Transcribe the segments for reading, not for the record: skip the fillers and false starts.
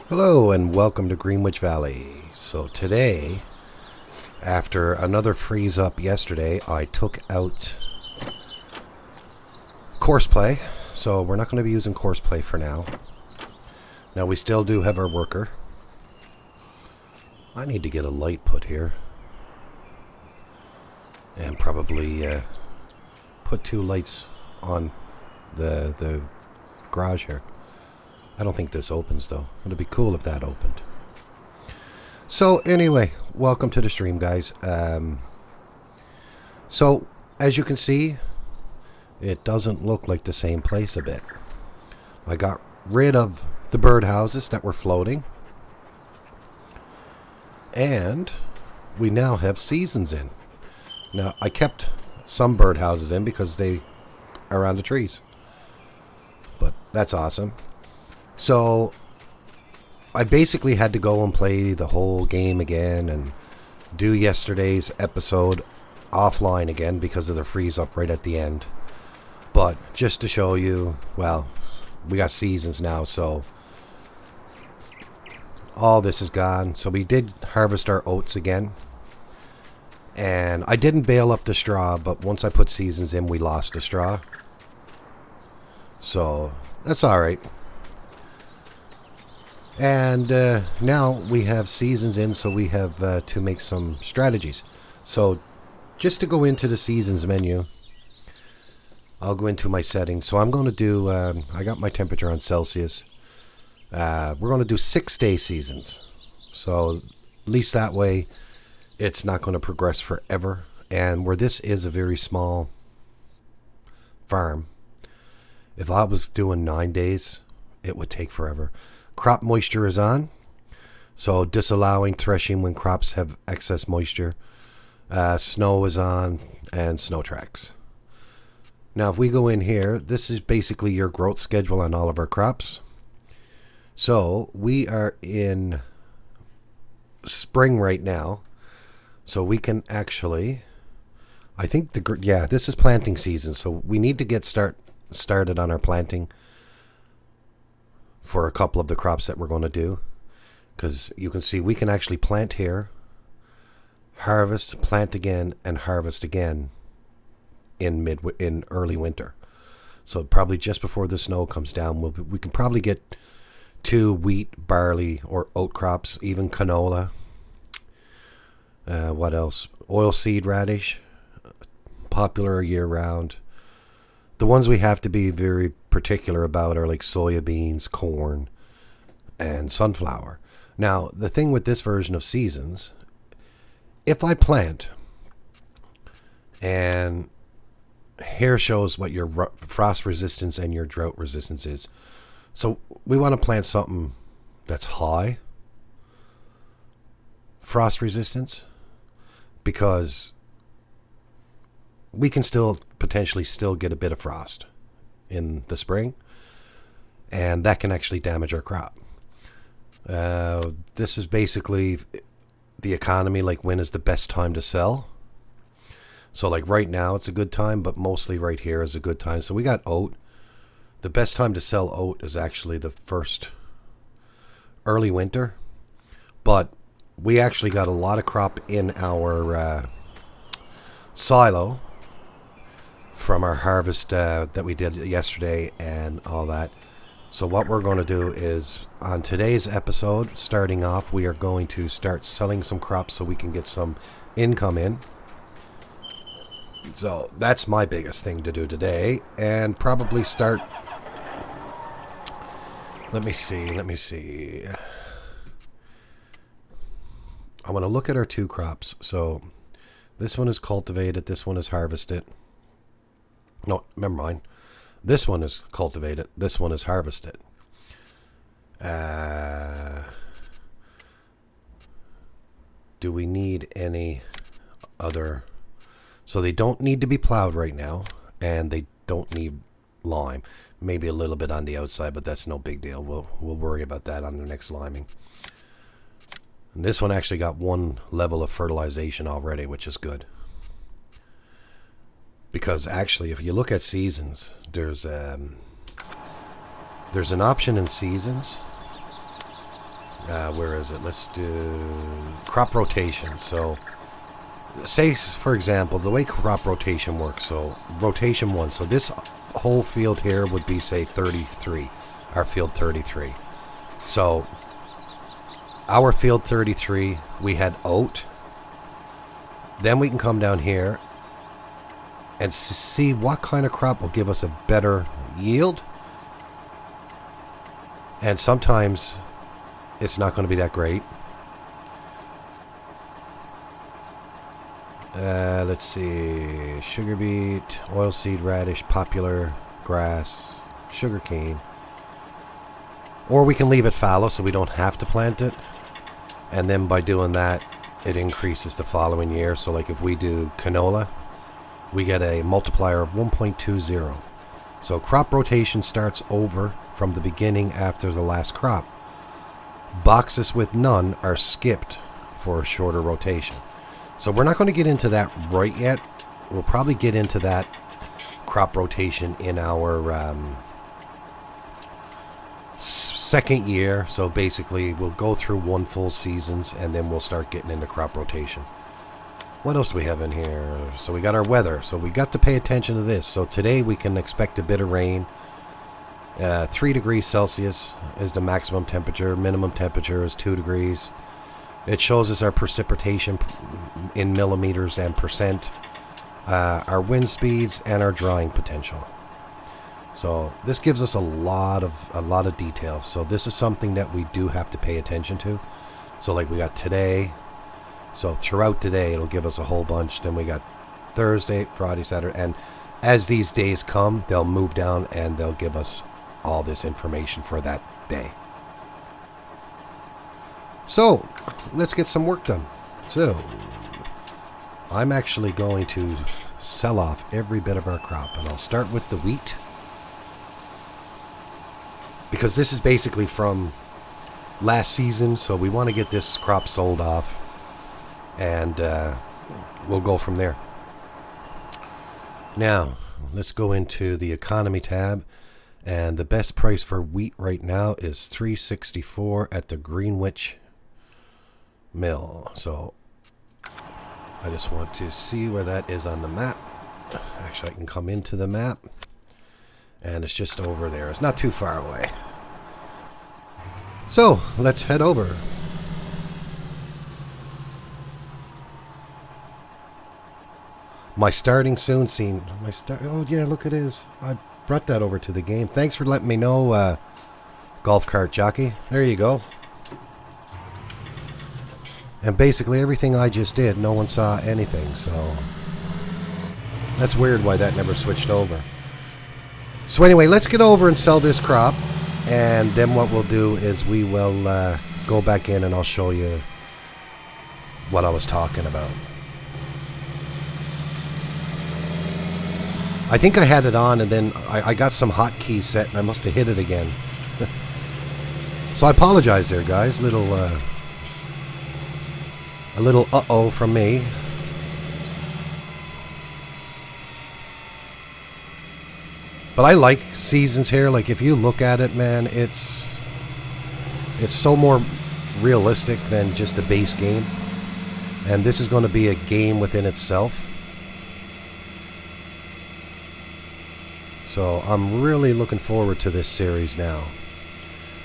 Hello and welcome to Greenwich Valley. So today, after another freeze up yesterday, I took out course play. So we're not going to be using course play for now. Now we still do have our worker. I need to get a light put here. And probably put two lights on the garage here. I don't think this opens though. It'd be cool if that opened. So anyway, welcome to the stream, guys. So as you can see, it doesn't look like the same place a bit. I got rid of the birdhouses that were floating, and we now have seasons in. Now I kept some birdhouses in because they are on the trees, but that's awesome. So I basically had to go and play the whole game again and do yesterday's episode offline again because of the freeze up right at the end. But just to show you, well, we got seasons now, so all this is gone. So we did harvest our oats again. And I didn't bale up the straw, but once I put seasons in, we lost the straw. So that's alright. And now we have seasons in, so we have to make some strategies. So just to go into the seasons menu, I'll go into my settings. So I'm going to do, I got my temperature on Celsius. We're going to do 6-day seasons. So at least that way it's not going to progress forever. And where this is a very small farm, if I was doing 9 days, it would take forever. Crop moisture is on, so disallowing threshing when crops have excess moisture. Snow is on, and snow tracks. Now if we go in here, this is basically your growth schedule on all of our crops. So we are in spring right now, so we can actually, I think this is planting season, so we need to get started on our planting for a couple of the crops that we're going to do, because you can see we can actually plant here, harvest, plant again, and harvest again in early winter. So probably just before the snow comes down, we can probably get 2 wheat, barley, or oat crops, even canola. What else? Oilseed radish, popular year round. The ones we have to be very particular about are like soya beans, corn, and sunflower. Now, the thing with this version of seasons, if I plant, and here shows what your frost resistance and your drought resistance is. So we want to plant something that's high frost resistance, because we can still potentially get a bit of frost in the spring, and that can actually damage our crop. This is basically the economy, like when is the best time to sell. So like right now it's a good time, but mostly right here is a good time. So we got oat. The best time to sell oat is actually the first early winter, but we actually got a lot of crop in our silo from our harvest that we did yesterday and all that. So what we're going to do is, on today's episode, starting off, we are going to start selling some crops so we can get some income in. So that's my biggest thing to do today, and probably start, let me see. I want to look at our 2 crops. So this one is cultivated, this one is harvested. No, never mind. This one is cultivated. This one is harvested. Do we need any other? So they don't need to be plowed right now, and they don't need lime. Maybe a little bit on the outside, but that's no big deal. We'll worry about that on the next liming. And this one actually got 1 level of fertilization already, which is good. Because actually, if you look at seasons, there's an option in seasons Where is it? Let's do crop rotation. So say, for example, the way crop rotation works. So rotation 1. So this whole field here would be, say, 33. Our field 33. So our field 33, we had oat. Then we can come down here and see what kind of crop will give us a better yield. And sometimes it's not going to be that great. Let's see. Sugar beet, oilseed radish, popular, grass, sugar cane. Or we can leave it fallow so we don't have to plant it. And then by doing that, it increases the following year. So like if we do canola, we get a multiplier of 1.20. So crop rotation starts over from the beginning after the last crop. Boxes with none are skipped for a shorter rotation. So we're not going to get into that right yet. We'll probably get into that crop rotation in our second year. So basically we'll go through one full seasons and then we'll start getting into crop rotation. What else do we have in here? So we got our weather. So we got to pay attention to this. So today we can expect a bit of rain. 3 degrees Celsius is the maximum temperature. Minimum temperature is 2 degrees. It shows us our precipitation in millimeters and percent. Our wind speeds and our drying potential. So this gives us a lot of detail. So this is something that we do have to pay attention to. So like we got today. So throughout today, it'll give us a whole bunch. Then we got Thursday, Friday, Saturday. And as these days come, they'll move down and they'll give us all this information for that day. So let's get some work done. So I'm actually going to sell off every bit of our crop. And I'll start with the wheat. Because this is basically from last season. So we want to get this crop sold off. And we'll go from there. Now, let's go into the economy tab. And the best price for wheat right now is $3.64 at the Greenwich mill. So I just want to see where that is on the map. Actually, I can come into the map. And it's just over there. It's not too far away. So let's head over. My starting soon scene. Oh yeah, look, it is. I brought that over to the game. Thanks for letting me know, golf cart jockey. There you go. And basically everything I just did, no one saw anything. So that's weird why that never switched over. So anyway, let's get over and sell this crop. And then what we'll do is we will go back in and I'll show you what I was talking about. I think I had it on and then I got some hotkeys set and I must have hit it again. So I apologize there, guys. A little uh-oh from me. But I like seasons here. Like if you look at it, man, it's so more realistic than just a base game. And this is going to be a game within itself. So I'm really looking forward to this series now.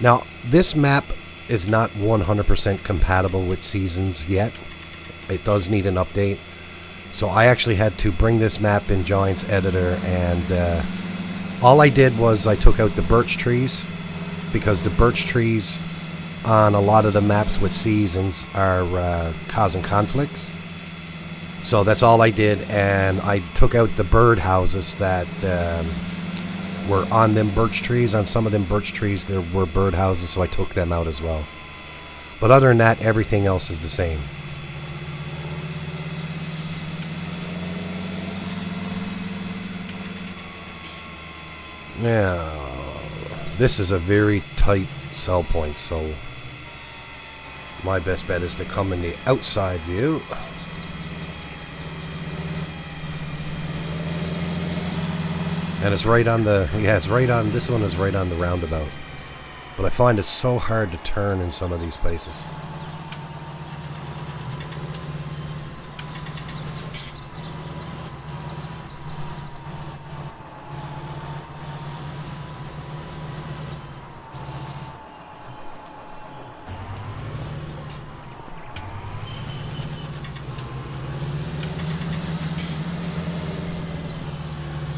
Now, this map is not 100% compatible with seasons yet. It does need an update. So I actually had to bring this map in Giants Editor, and all I did was I took out the birch trees, because the birch trees on a lot of the maps with seasons are causing conflicts. So that's all I did, and I took out the bird houses that were on them birch trees. On some of them birch trees there were bird houses, so I took them out as well. But other than that, everything else is the same. Now, this is a very tight sell point, so my best bet is to come in the outside view. And it's right on the, yeah, it's right on, this one is right on the roundabout. But I find it's so hard to turn in some of these places.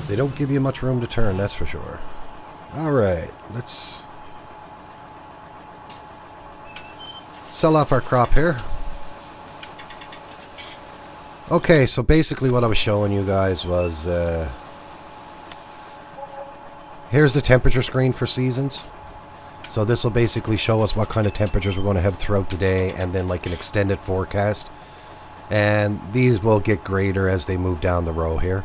They don't give you much room to turn, that's for sure. Alright, let's sell off our crop here. Okay, so basically what I was showing you guys was here's the temperature screen for seasons. So this will basically show us what kind of temperatures we're going to have throughout the day, and then like an extended forecast. And these will get greater as they move down the row here.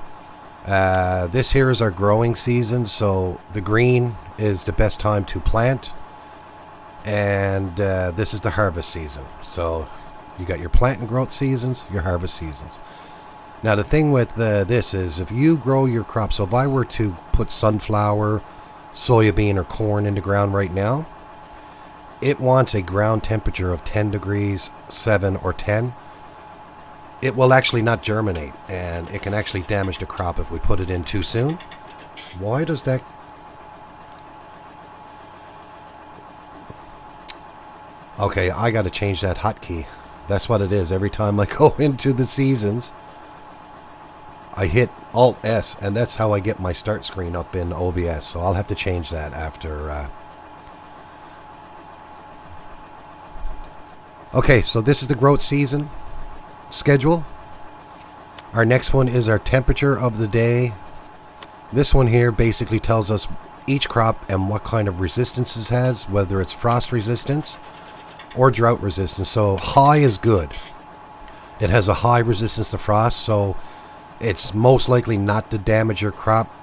This here is our growing season, so the green is the best time to plant, and this is the harvest season. So you got your plant and growth seasons, your harvest seasons. Now the thing with this is, if you grow your crop, so if I were to put sunflower, soybean, or corn in the ground right now, it wants a ground temperature of 10 degrees, 7 or 10. It will actually not germinate, and it can actually damage the crop if we put it in too soon. Why does that... Okay, I got to change that hotkey. That's what it is. Every time I go into the seasons, I hit Alt-S, and that's how I get my start screen up in OBS. So I'll have to change that after... Okay, so this is the growth season schedule. Our next one is our temperature of the day. This one here basically tells us each crop and what kind of resistance it has, whether it's frost resistance or drought resistance. So high is good. It has a high resistance to frost, so it's most likely not to damage your crop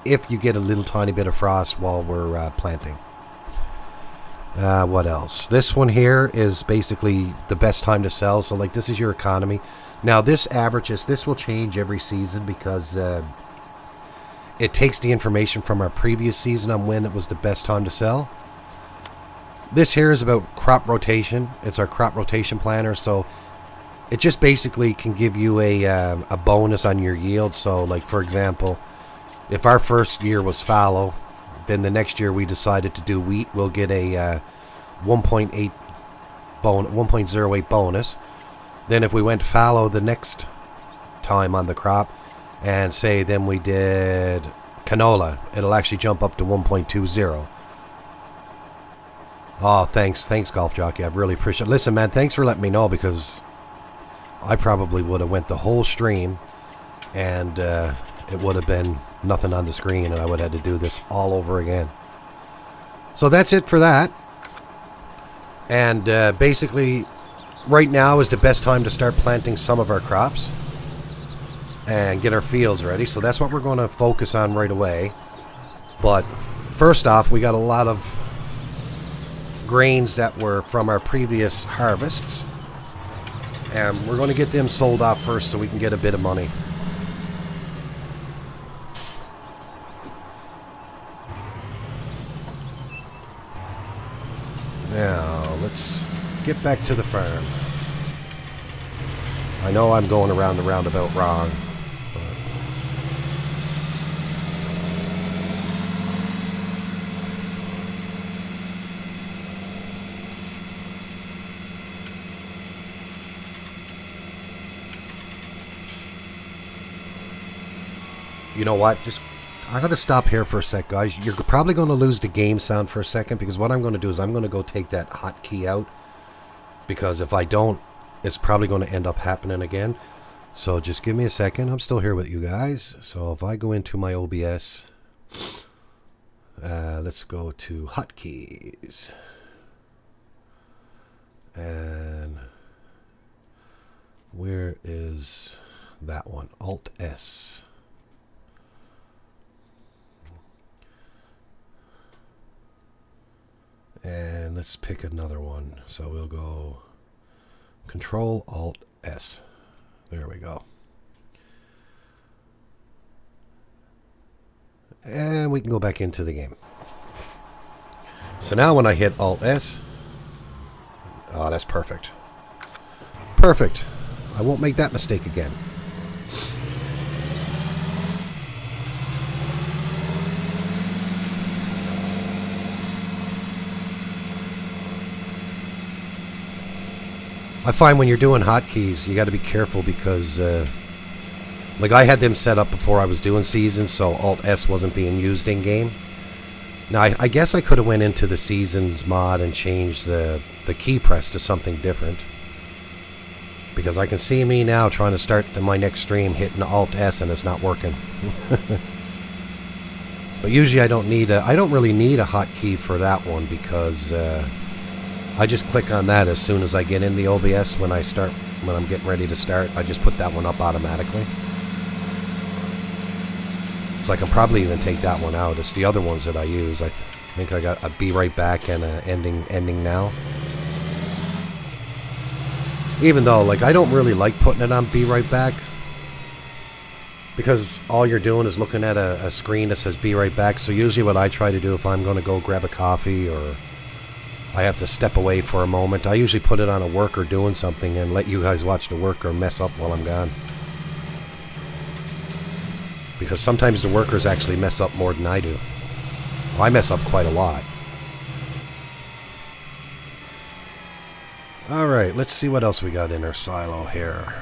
if you get a little tiny bit of frost while we're planting. What else? This one here is basically the best time to sell. So like, this is your economy. Now this averages, this will change every season because it takes the information from our previous season on when it was the best time to sell. This here is about crop rotation. It's our crop rotation planner. So it just basically can give you a bonus on your yield. So like, for example, if our first year was fallow, then the next year we decided to do wheat, we'll get a 1.08 bonus. Then if we went fallow the next time on the crop, and say then we did canola, it'll actually jump up to 1.20. Oh, thanks Golf Jockey. I really appreciate it. Listen, man, thanks for letting me know, because I probably would have went the whole stream, and it would have been nothing on the screen, and I would have had to do this all over again. So that's it for that. And basically, right now is the best time to start planting some of our crops and get our fields ready. So that's what we're going to focus on right away. But first off, we got a lot of grains that were from our previous harvests, and we're going to get them sold off first so we can get a bit of money. Now, let's get back to the farm. I know I'm going around the roundabout wrong, but... You know what? I'm going to stop here for a sec, guys. You're probably going to lose the game sound for a second, because what I'm going to do is I'm going to go take that hotkey out, because if I don't, it's probably going to end up happening again. So just give me a second. I'm still here with you guys. So if I go into my OBS, let's go to hotkeys. And where is that one? Alt-S. And let's pick another one. So we'll go Control-Alt-S. There we go. And we can go back into the game. So now when I hit Alt S, oh, that's perfect. Perfect. I won't make that mistake again. I find when you're doing hotkeys, you got to be careful because, like I had them set up before I was doing seasons, so Alt S wasn't being used in game. Now I guess I could have went into the seasons mod and changed the key press to something different, because I can see me now trying to start my next stream hitting Alt S and it's not working. But usually I don't really need a hotkey for that one because. I just click on that as soon as I get in the OBS when I'm getting ready to start. I just put that one up automatically. So I can probably even take that one out. It's the other ones that I use. I think I got a Be Right Back and a ending now. Even though, like, I don't really like putting it on Be Right Back, because all you're doing is looking at a screen that says Be Right Back. So usually what I try to do if I'm going to go grab a coffee or I have to step away for a moment, I usually put it on a worker doing something and let you guys watch the worker mess up while I'm gone. Because sometimes the workers actually mess up more than I do. Well, I mess up quite a lot. Alright, let's see what else we got in our silo here.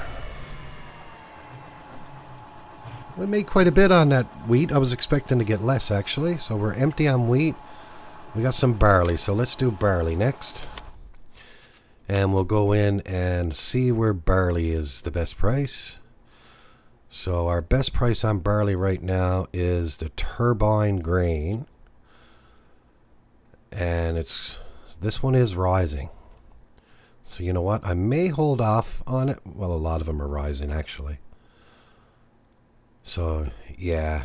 We made quite a bit on that wheat. I was expecting to get less actually. So we're empty on wheat. We got some barley, so let's do barley next. And we'll go in and see where barley is the best price. So our best price on barley right now is the turbine grain. And this one is rising. So you know what? I may hold off on it. Well, a lot of them are rising actually. So yeah.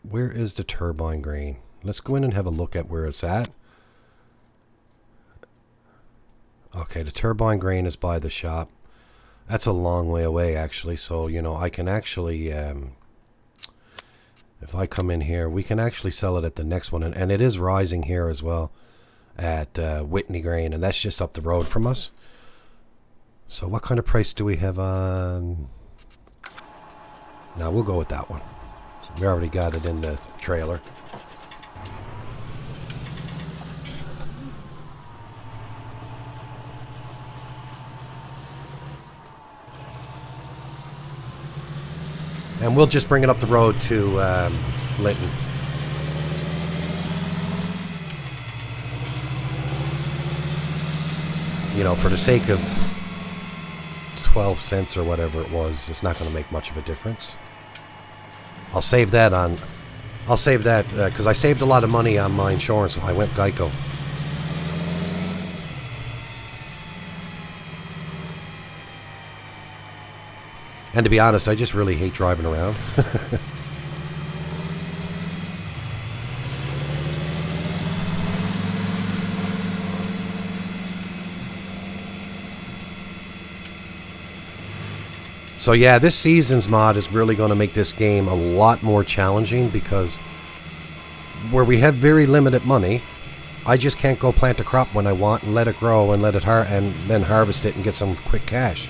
Where is the turbine grain? Let's go in and have a look at where it's at. Okay, the turbine grain is by the shop. That's a long way away actually, so you know I can actually if I come in here we can actually sell it at the next one, and it is rising here as well at Whitney Grain, and that's just up the road from us. So what kind of price do we have on? Now we'll go with that one. We already got it in the trailer. And we'll just bring it up the road to Linton. You know, for the sake of 12 cents or whatever it was, it's not going to make much of a difference. I'll save that because I saved a lot of money on my insurance, so I went Geico. And to be honest, I just really hate driving around. So yeah, this season's mod is really going to make this game a lot more challenging, because where we have very limited money, I just can't go plant a crop when I want and let it grow and let it and then harvest it and get some quick cash.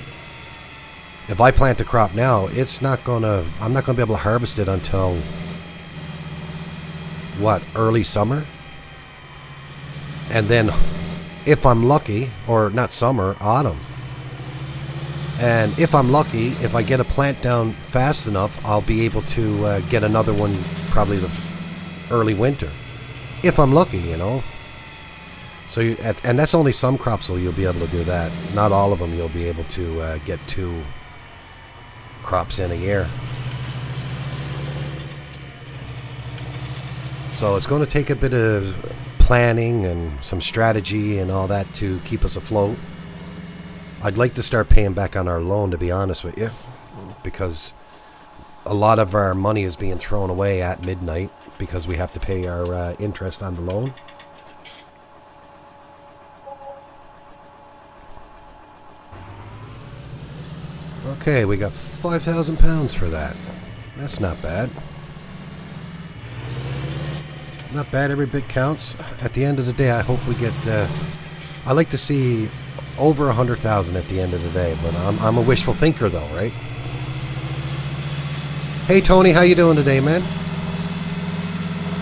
If I plant a crop now, I'm not going to be able to harvest it until what, early summer? And then if I'm lucky, or not summer, autumn. And if I'm lucky, if I get a plant down fast enough, I'll be able to get another one probably the early winter. If I'm lucky, you know. So and that's only some crops so you'll be able to do that. Not all of them you'll be able to get 2 crops in a year. So it's going to take a bit of planning and some strategy and all that to keep us afloat. I'd like to start paying back on our loan, to be honest with you, because a lot of our money is being thrown away at midnight because we have to pay our interest on the loan. Okay, we got £5,000 for that. That's not bad. Not bad. Every bit counts. At the end of the day, I hope we get... I like to see over 100,000 at the end of the day, but I'm a wishful thinker, though, right? Hey, Tony, how you doing today, man?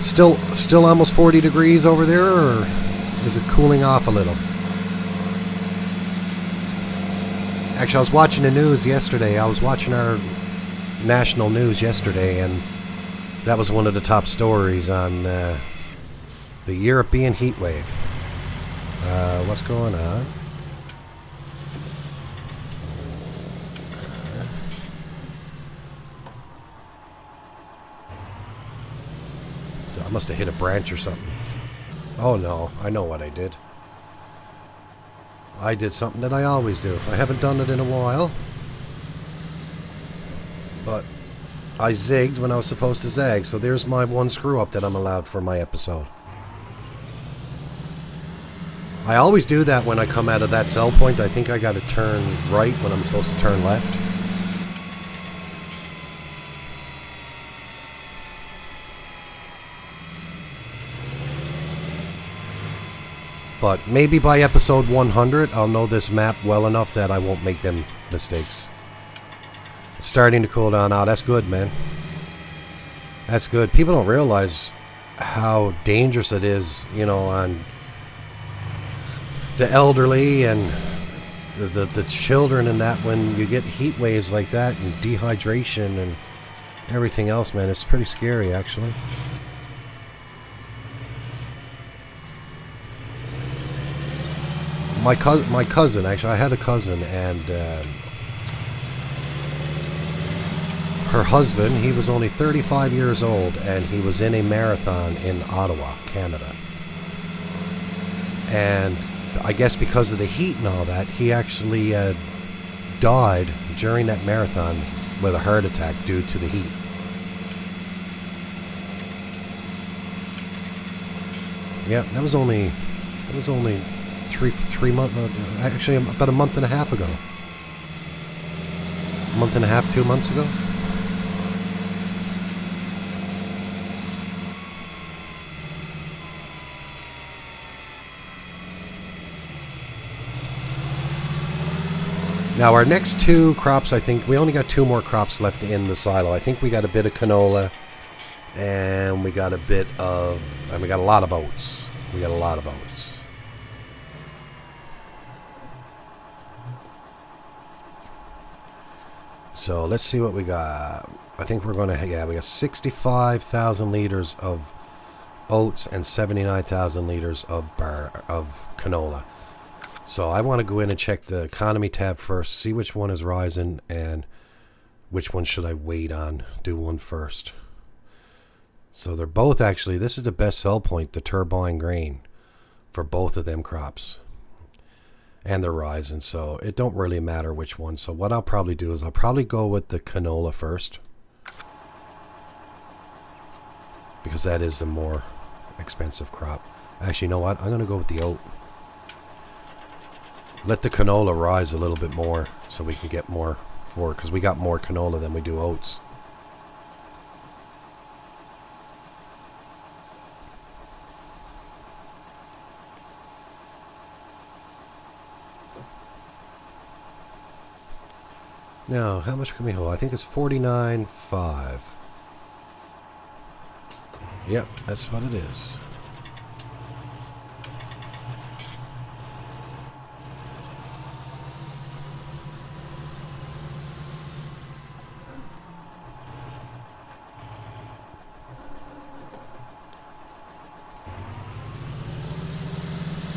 Still almost 40 degrees over there, or is it cooling off a little? Actually, I was watching the news yesterday. I was watching our national news yesterday, and that was one of the top stories on the European heat wave. What's going on? I must have hit a branch or something. Oh no, I know what I did. I did something that I always do. I haven't done it in a while. But I zigged when I was supposed to zag, so there's my one screw up that I'm allowed for my episode. I always do that when I come out of that sell point. I think I got to turn right when I'm supposed to turn left. But maybe by episode 100, I'll know this map well enough that I won't make them mistakes. It's starting to cool down. Oh, that's good, man. That's good. People don't realize how dangerous it is, you know, on the elderly and the children and that when you get heat waves like that and dehydration and everything else, man. It's pretty scary, actually. My cousin, actually, I had a cousin, and her husband, he was only 35 years old, and he was in a marathon in Ottawa, Canada. And I guess because of the heat and all that, he actually died during that marathon with a heart attack due to the heat. Yeah, that was only 3 months, actually about a month and a half ago. A month and a half, 2 months ago. Now our next two crops, I think we only got 2 more crops left in the silo. I think we got a bit of canola, and we got a bit of, and we got a lot of oats. We got a lot of oats. So let's see what we got. I think we're going to, yeah, we got 65,000 liters of oats and 79,000 liters of canola. So I want to go in and check the economy tab first, see which one is rising and which one should I wait on, do one first. So they're both actually, this is the best sell point, the turbine grain, for both of them crops. And they're rising, so it don't really matter which one. So what I'll probably do is I'll probably go with the canola first, because that is the more expensive crop. Actually, you know what? I'm going to go with the oat. Let the canola rise a little bit more so we can get more for it, because we got more canola than we do oats. Now, how much can we hold? I think it's 49.5. Yep, that's what it is.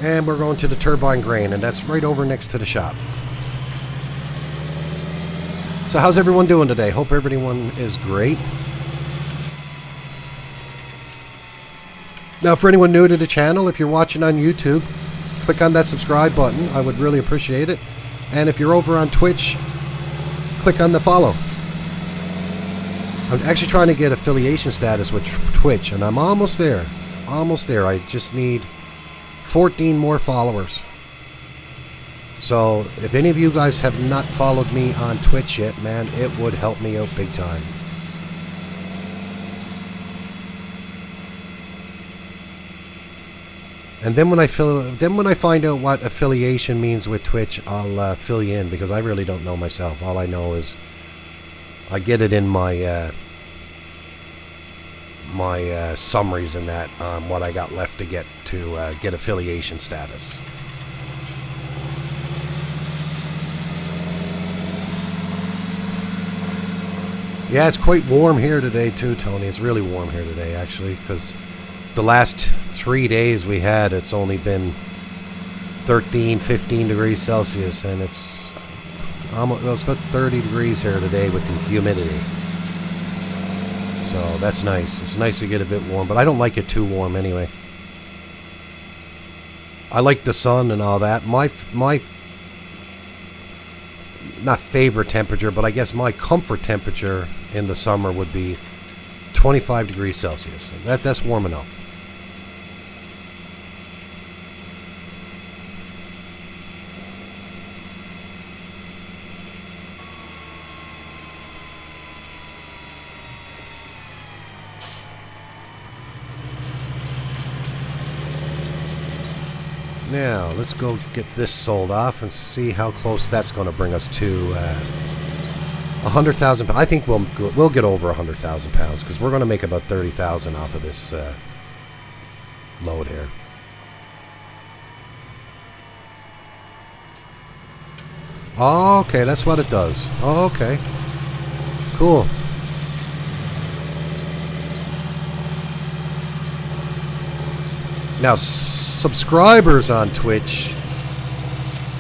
And we're going to the turbine grain, and that's right over next to the shop. So how's everyone doing today? Hope everyone is great. Now, for anyone new to the channel, if you're watching on YouTube, click on that subscribe button. I would really appreciate it. And if you're over on Twitch, click on the follow. I'm actually trying to get affiliation status with Twitch, and I'm almost there. Almost there. I just need 14 more followers. So, if any of you guys have not followed me on Twitch yet, man, it would help me out big time. And then when I find out what affiliation means with Twitch, I'll fill you in, because I really don't know myself. All I know is I get it in my summaries and that, what I got left to get affiliation status. Yeah, it's quite warm here today too, Tony. It's really warm here today, actually, because the last 3 days we had, it's only been 13, 15 degrees Celsius, and it's about 30 degrees here today with the humidity. So that's nice. It's nice to get a bit warm, but I don't like it too warm anyway. I like the sun and all that. My not favorite temperature, but I guess my comfort temperature in the summer would be 25 degrees Celsius. That's warm enough. Now, let's go get this sold off and see how close that's going to bring us to 100,000 pounds. I think we'll get over 100,000 pounds, because we're going to make about 30,000 off of this load here. Oh, okay, that's what it does. Oh, okay. Cool. Now, subscribers on Twitch,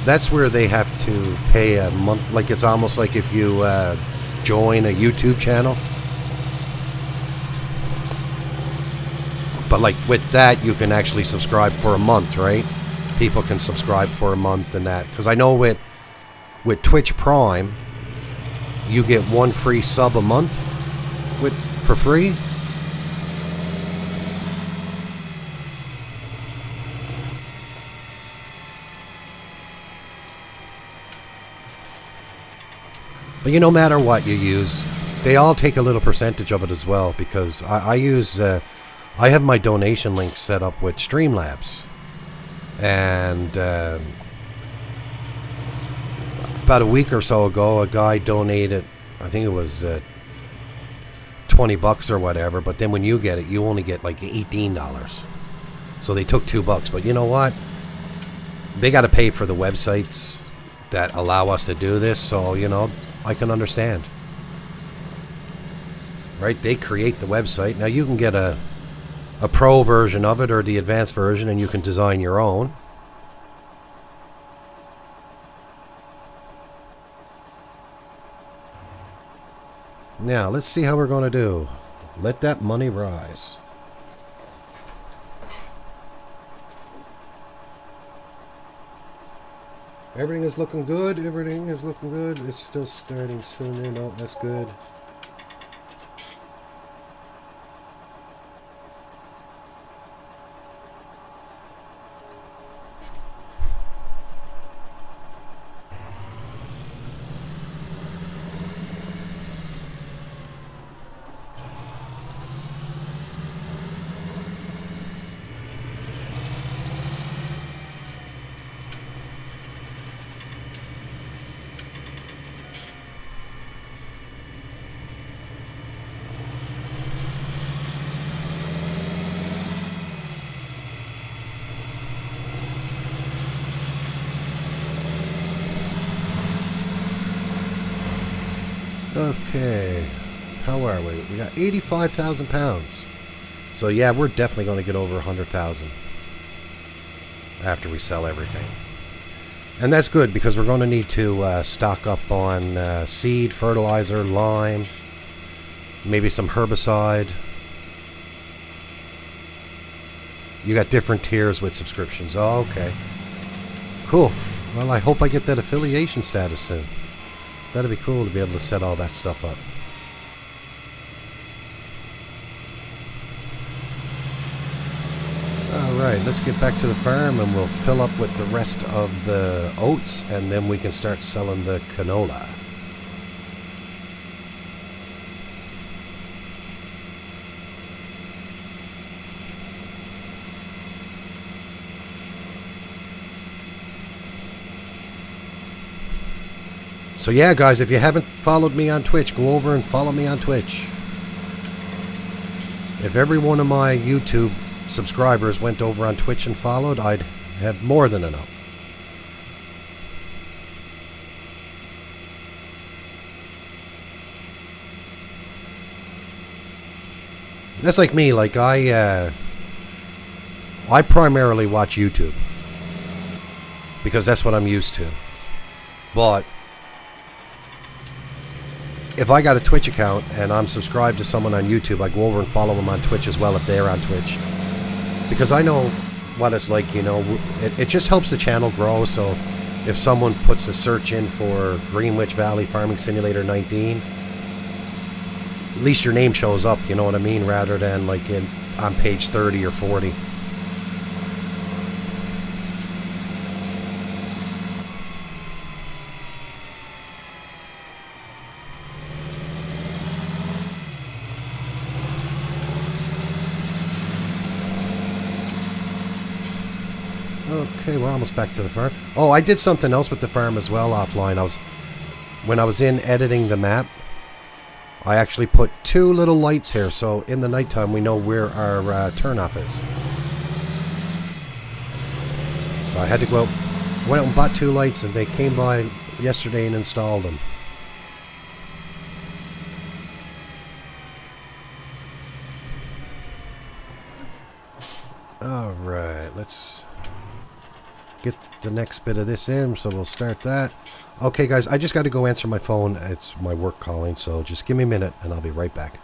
that's where they have to pay a month. Like, it's almost like if you join a YouTube channel. But like with that, you can actually subscribe for a month, right? People can subscribe for a month and that. Because I know with Twitch Prime, you get one free sub a month for free. But no matter what you use, they all take a little percentage of it as well, because I have my donation link set up with Streamlabs. And about a week or so ago, a guy donated, I think it was $20 or whatever, but then when you get it, you only get like $18. So they took $2. But you know what? They got to pay for the websites that allow us to do this, so I can understand. Right? They create the website. Now you can get a pro version of it or the advanced version, and you can design your own. Now, let's see how we're going to do. Let that money rise. Everything is looking good. Everything is looking good. It's still starting sooner. No, that's good. Okay, how are we? We got 85,000 pounds. So yeah, we're definitely going to get over 100,000 after we sell everything. And that's good, because we're going to need to stock up on seed, fertilizer, lime, maybe some herbicide. You got different tiers with subscriptions. Oh, okay. Cool. Well, I hope I get that affiliation status soon. That'd be cool to be able to set all that stuff up. Alright, let's get back to the farm and we'll fill up with the rest of the oats, and then we can start selling the canola. So yeah, guys, if you haven't followed me on Twitch, go over and follow me on Twitch. If every one of my YouTube subscribers went over on Twitch and followed, I'd have more than enough. That's like me. Like I primarily watch YouTube because that's what I'm used to. But if I got a Twitch account and I'm subscribed to someone on YouTube, I go over and follow them on Twitch as well if they're on Twitch. Because I know what it's like, you know, it just helps the channel grow. So if someone puts a search in for Greenwich Valley Farming Simulator 19, at least your name shows up, you know what I mean, rather than like on page 30 or 40. Okay, we're almost back to the farm. Oh, I did something else with the farm as well offline. When I was in editing the map, I actually put 2 little lights here, so in the nighttime we know where our turnoff is. So I had to go out, went out and bought 2 lights, and they came by yesterday and installed them. Alright, let's get the next bit of this in, so we'll start that. Okay guys, I just got to go answer my phone. It's my work calling, so just give me a minute and I'll be right back.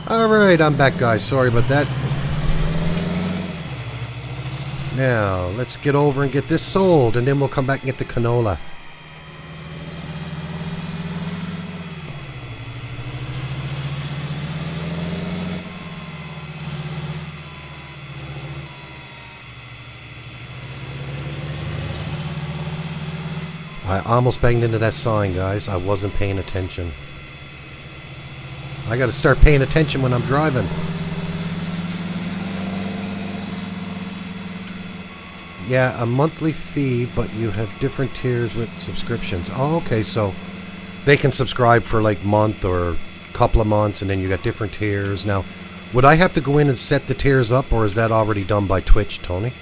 Alright, I'm back, guys. Sorry about that. Now, let's get over and get this sold, and then we'll come back and get the canola. I almost banged into that sign, guys. I wasn't paying attention. I gotta start paying attention when I'm driving. Yeah, a monthly fee, but you have different tiers with subscriptions. Oh, okay, so they can subscribe for like month or couple of months, and then you got different tiers. Now, would I have to go in and set the tiers up, or is that already done by Twitch, Tony?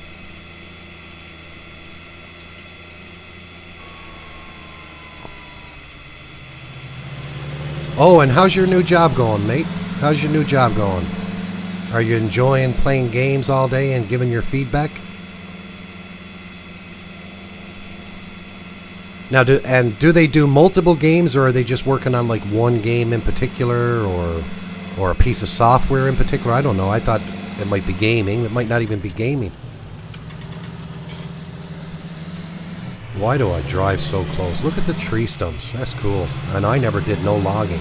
Oh, and how's your new job going, mate? How's your new job going? Are you enjoying playing games all day and giving your feedback? Now, do they do multiple games, or are they just working on like one game in particular, or a piece of software in particular? I don't know. I thought it might be gaming. It might not even be gaming. Why do I drive so close? Look at the tree stumps. That's cool. And I never did no logging.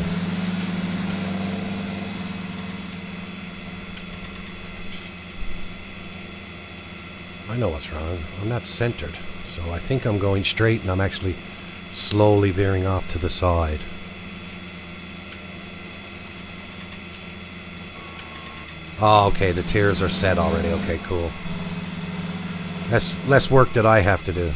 I know what's wrong. I'm not centered. So I think I'm going straight, and I'm actually slowly veering off to the side. Oh, okay. The tiers are set already. Okay, cool. That's less work that I have to do.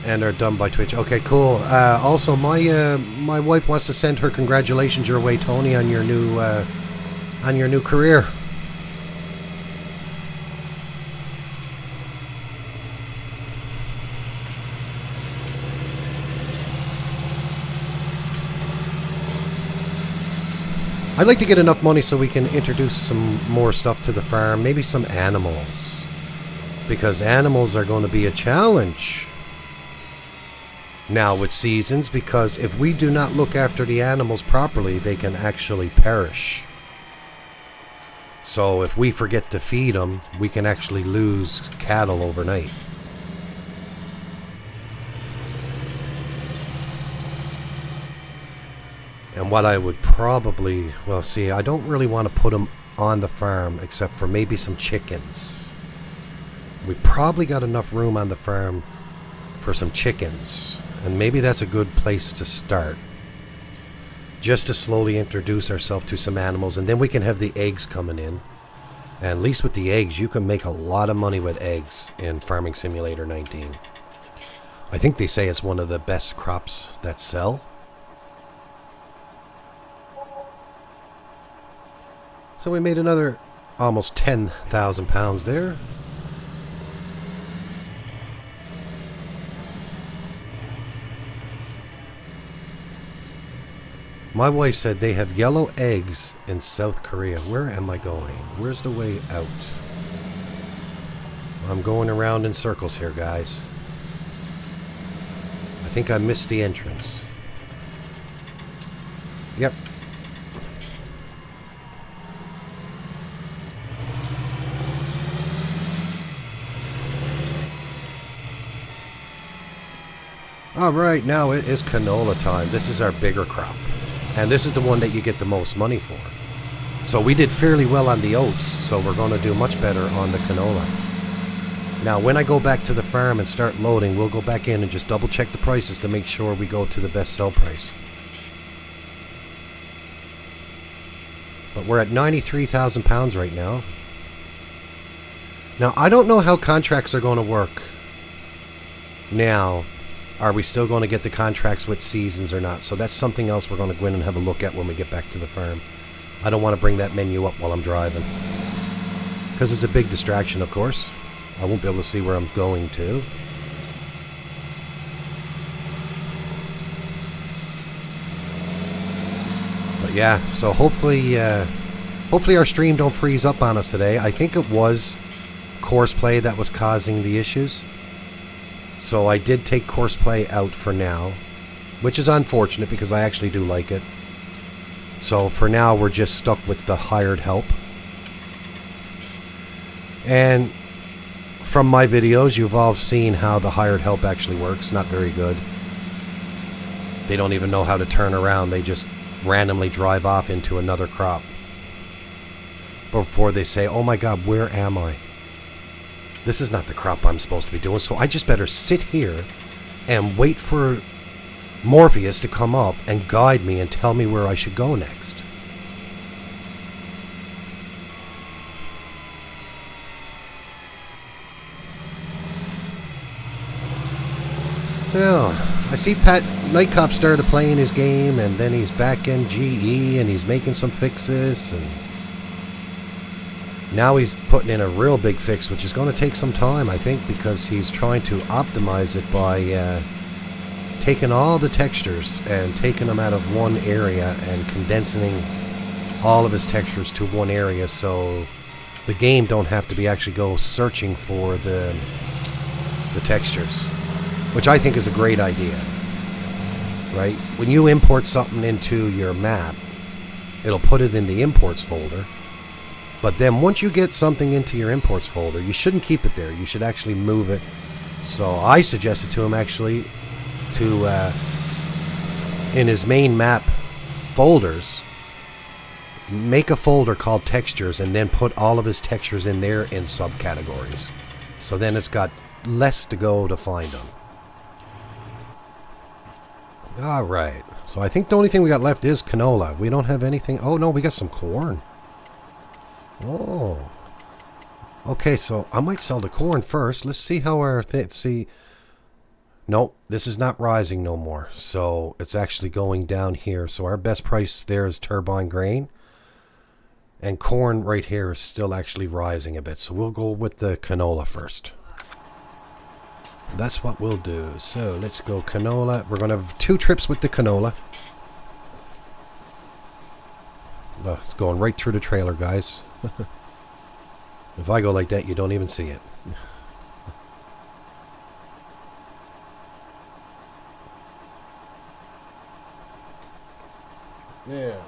And are done by Twitch. Okay, cool. Also, my wife wants to send her congratulations your way, Tony, on your new career. I'd like to get enough money so we can introduce some more stuff to the farm. Maybe some animals, because animals are going to be a challenge now with seasons, because if we do not look after the animals properly, they can actually perish. So if we forget to feed them, we can actually lose cattle overnight. And what I would probably, well, see, I don't really want to put them on the farm except for maybe some chickens. We probably got enough room on the farm for some chickens. And maybe that's a good place to start. Just to slowly introduce ourselves to some animals. And then we can have the eggs coming in. And at least with the eggs, you can make a lot of money with eggs in Farming Simulator 19. I think they say it's one of the best crops that sell. So we made another almost 10,000 pounds there. My wife said they have yellow eggs in South Korea. Where am I going? Where's the way out? I'm going around in circles here, guys. I think I missed the entrance. Yep. Alright, now it is canola time. This is our bigger crop. And this is the one that you get the most money for. So we did fairly well on the oats, so we're going to do much better on the canola. Now, when I go back to the farm and start loading, we'll go back in and just double check the prices to make sure we go to the best sell price. But we're at 93,000 pounds right now. Now, I don't know how contracts are going to work. Now, are we still going to get the contracts with seasons or not? So that's something else we're going to go in and have a look at when we get back to the farm. I don't want to bring that menu up while I'm driving, because it's a big distraction, of course. I won't be able to see where I'm going to. But yeah, so hopefully our stream don't freeze up on us today. I think it was Courseplay that was causing the issues. So I did take Courseplay out for now, which is unfortunate because I actually do like it. So for now, we're just stuck with the hired help. And from my videos, you've all seen how the hired help actually works. Not very good. They don't even know how to turn around. They just randomly drive off into another crop before they say, oh my god, where am I? This is not the crop I'm supposed to be doing, so I just better sit here and wait for Morpheus to come up and guide me and tell me where I should go next. Well, I see Pat Nightcop started playing his game, and then he's back in GE, and he's making some fixes, and now he's putting in a real big fix, which is going to take some time, I think, because he's trying to optimize it by taking all the textures and taking them out of one area and condensing all of his textures to one area, so the game don't have to be actually go searching for the textures, which I think is a great idea. Right? When you import something into your map, it'll put it in the imports folder. But then once you get something into your imports folder, you shouldn't keep it there. You should actually move it. So I suggested to him actually to, in his main map folders, make a folder called textures and then put all of his textures in there in subcategories. So then it's got less to go to find them. Alright, so I think the only thing we got left is canola. We don't have anything. Oh no, we got some corn. Oh. Okay, so I might sell the corn first. Let's see how our see. Nope, this is not rising no more. So it's actually going down here. So our best price there is turbine grain. And corn right here is still actually rising a bit. So we'll go with the canola first. That's what we'll do. So let's go canola. We're going to have 2 trips with the canola. Oh, it's going right through the trailer, guys. If I go like that, you don't even see it. Yeah.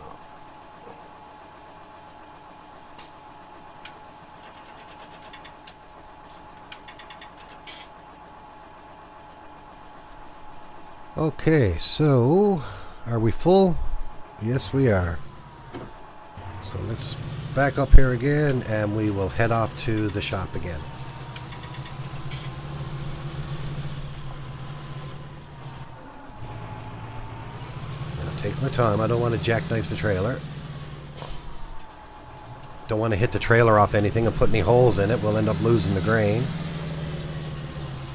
Okay, so are we full? Yes, we are. So let's back up here again and we will head off to the shop again. Now take my time. I don't want to jackknife the trailer. Don't want to hit the trailer off anything and put any holes in it. We'll end up losing the grain.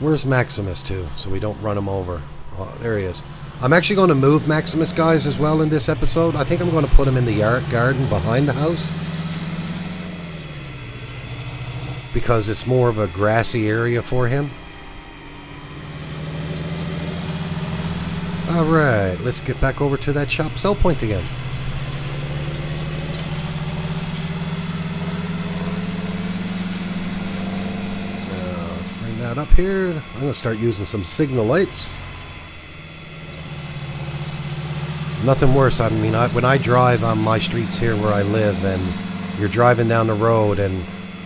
Where's Maximus to? So we don't run him over. Oh, there he is. I'm actually going to move Maximus, guys, as well in this episode. I think I'm going to put him in the garden behind the house, because it's more of a grassy area for him. Alright, let's get back over to that shop sell point again. Now, let's bring that up here. I'm going to start using some signal lights. Nothing worse. I mean, when I drive on my streets here where I live, and you're driving down the road and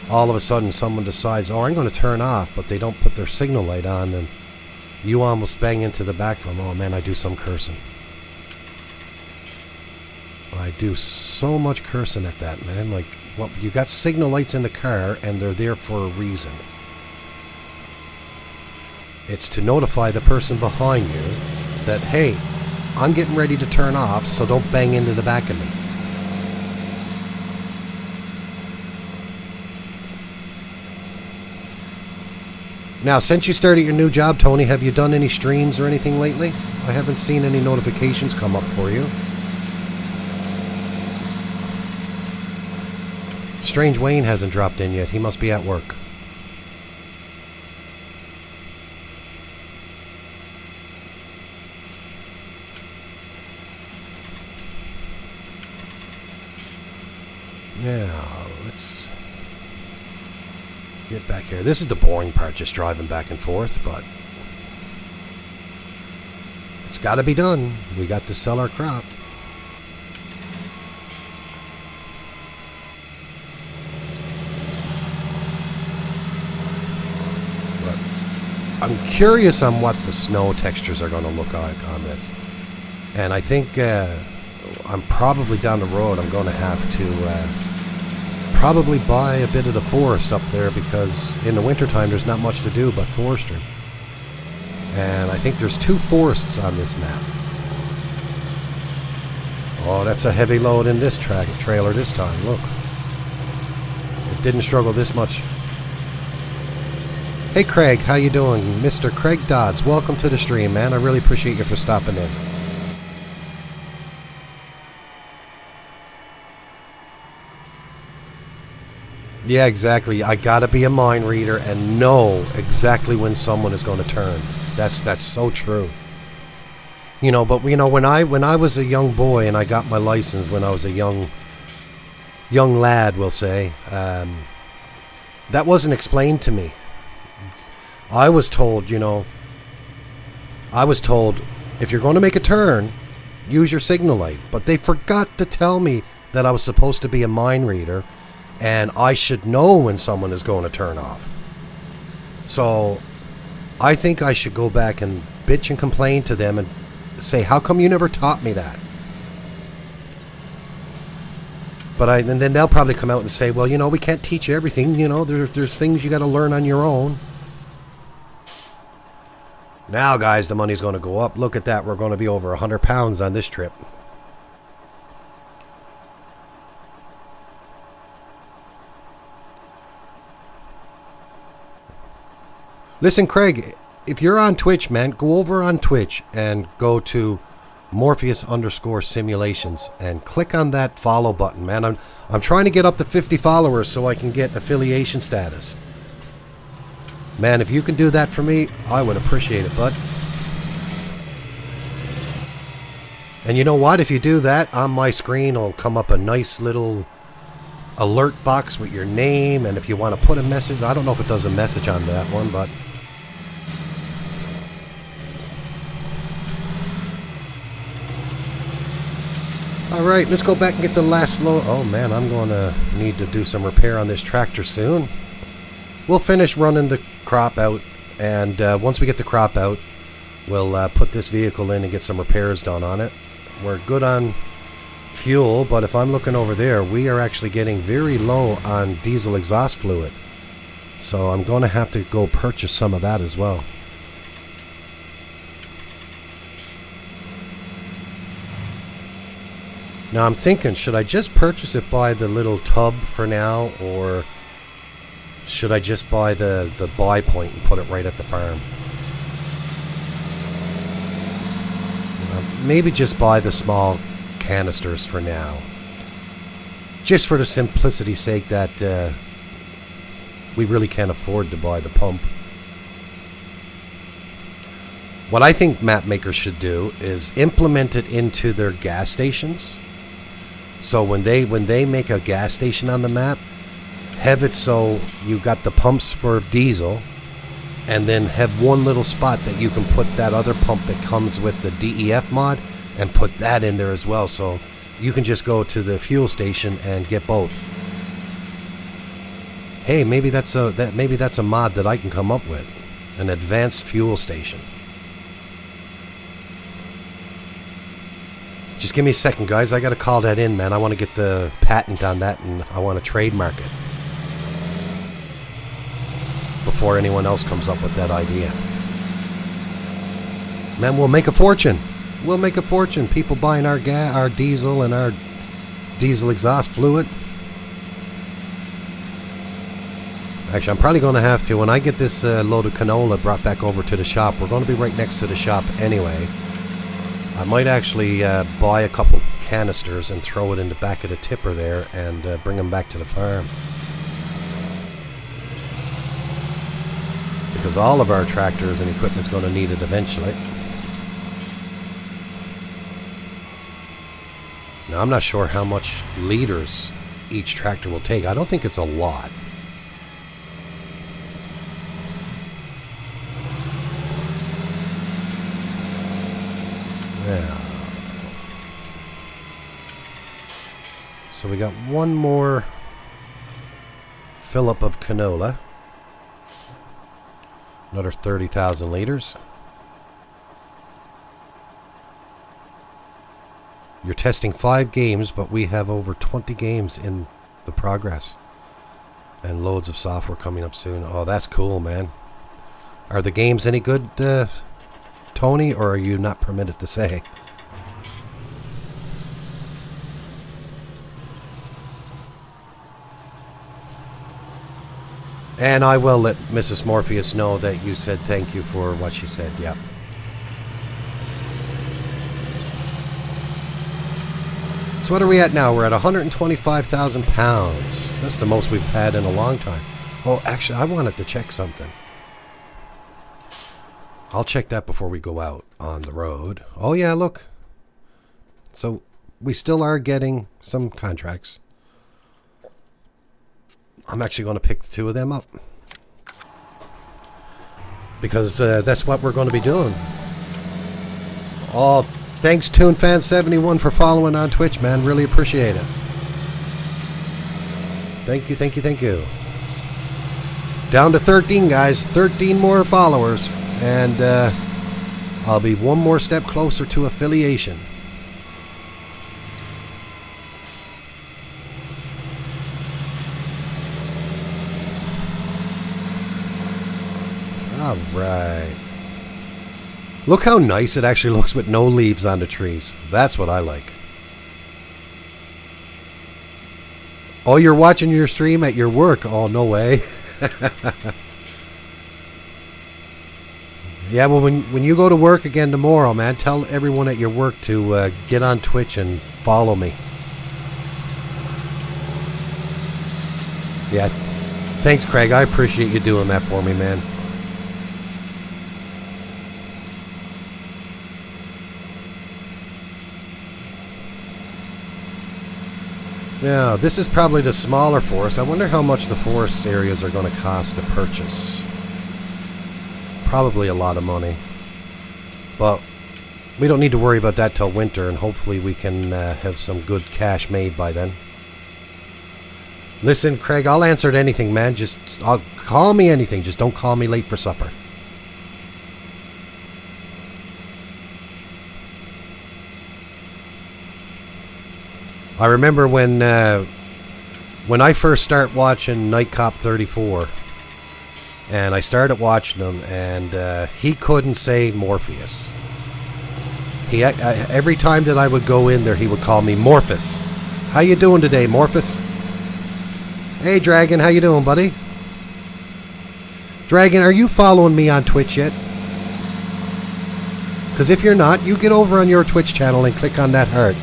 all of a sudden someone decides, oh, I'm going to turn off, but they don't put their signal light on, and you almost bang into the back from, oh man, I do some cursing. I do so much cursing at that, man. Like, well, you got signal lights in the car and they're there for a reason. It's to notify the person behind you that, hey, I'm getting ready to turn off, so don't bang into the back of me. Now, since you started your new job, Tony, have you done any streams or anything lately? I haven't seen any notifications come up for you. Strange Wayne hasn't dropped in yet. He must be at work. Now, let's get back here. This is the boring part, just driving back and forth, but it's got to be done. We got to sell our crop. But I'm curious on what the snow textures are going to look like on this. And I think I'm probably down the road. I'm going to have to probably buy a bit of the forest up there, because in the wintertime there's not much to do but forestry. And I think there's 2 forests on this map. Oh, that's a heavy load in this trailer this time. Look. It didn't struggle this much. Hey Craig, how you doing? Mr. Craig Dodds, welcome to the stream, man. I really appreciate you for stopping in. Yeah, exactly. I gotta be a mind reader and know exactly when someone is going to turn. That's so true. You know, but you know, when I was a young boy and I got my license when I was a young lad, we'll say, that wasn't explained to me. I was told, you know, if you're going to make a turn, use your signal light. But they forgot to tell me that I was supposed to be a mind reader, and I should know when someone is going to turn off. So I think I should go back and bitch and complain to them and say, how come you never taught me that? And then they'll probably come out and say, well, you know, we can't teach you everything. You know, there's things you got to learn on your own. Now, guys, the money's going to go up. Look at that. We're going to be over 100 pounds on this trip. Listen, Craig, if you're on Twitch, man, go over on Twitch and go to Morpheus_simulations and click on that follow button, man. I'm trying to get up to 50 followers so I can get affiliation status. Man, if you can do that for me, I would appreciate it, bud. And you know what? If you do that, on my screen will come up a nice little alert box with your name, and if you want to put a message, I don't know if it does a message on that one, but alright, let's go back and get the last load. Oh man, I'm going to need to do some repair on this tractor soon. We'll finish running the crop out, and once we get the crop out, we'll put this vehicle in and get some repairs done on it. We're good on fuel, but if I'm looking over there, we are actually getting very low on diesel exhaust fluid. So I'm going to have to go purchase some of that as well. Now I'm thinking, should I just purchase it by the little tub for now, or should I just buy the buy point and put it right at the farm? Maybe just buy the small canisters for now. Just for the simplicity's sake that we really can't afford to buy the pump. What I think map makers should do is implement it into their gas stations. So when they make a gas station on the map, have it so you got the pumps for diesel, and then have one little spot that you can put that other pump that comes with the DEF mod and put that in there as well, so you can just go to the fuel station and get both. Hey, maybe that's a mod that I can come up with, an advanced fuel station. Just give me a second, guys. I gotta call that in, man. I want to get the patent on that, and I want to trademark it before anyone else comes up with that idea. Man, we'll make a fortune. We'll make a fortune. People buying our diesel and our diesel exhaust fluid. Actually, I'm probably going to have to, when I get this load of canola brought back over to the shop, we're going to be right next to the shop anyway. I might actually buy a couple canisters and throw it in the back of the tipper there and bring them back to the farm. Because all of our tractors and equipment's going to need it eventually. Now, I'm not sure how much liters each tractor will take. I don't think it's a lot. Yeah. So we got one more fill-up of canola. Another 30,000 liters. You're testing 5 games, but we have over 20 games in the progress. And loads of software coming up soon. Oh, that's cool, man. Are the games any good, Tony, or are you not permitted to say? And I will let Mrs. Morpheus know that you said thank you for what she said, yeah. So what are we at now? We're at 125,000 pounds. That's the most we've had in a long time. Oh, actually, I wanted to check something. I'll check that before we go out on the road. Oh, yeah, look. So we still are getting some contracts. I'm actually going to pick 2 of them up. Because that's what we're going to be doing. Oh, thanks ToonFan71 for following on Twitch, man. Really appreciate it. Thank you, thank you, thank you. Down to 13, guys. 13 more followers. And I'll be one more step closer to affiliation. All right. Look how nice it actually looks with no leaves on the trees. That's what I like. Oh, you're watching your stream at your work? Oh, no way. Yeah, well, when you go to work again tomorrow, man, tell everyone at your work to get on Twitch and follow me. Yeah. Thanks, Craig. I appreciate you doing that for me, man. Now, this is probably the smaller forest. I wonder how much the forest areas are going to cost to purchase. Probably a lot of money. But we don't need to worry about that till winter, and hopefully we can have some good cash made by then. Listen, Craig, I'll answer to anything, man. I'll call me anything. Just don't call me late for supper. I remember when I first started watching Night Cop 34, and I started watching him, and he couldn't say Morpheus. Every time that I would go in there, he would call me Morpheus. How you doing today, Morpheus? Hey, Dragon, how you doing, buddy? Dragon, are you following me on Twitch yet? Because if you're not, you get over on your Twitch channel and click on that heart.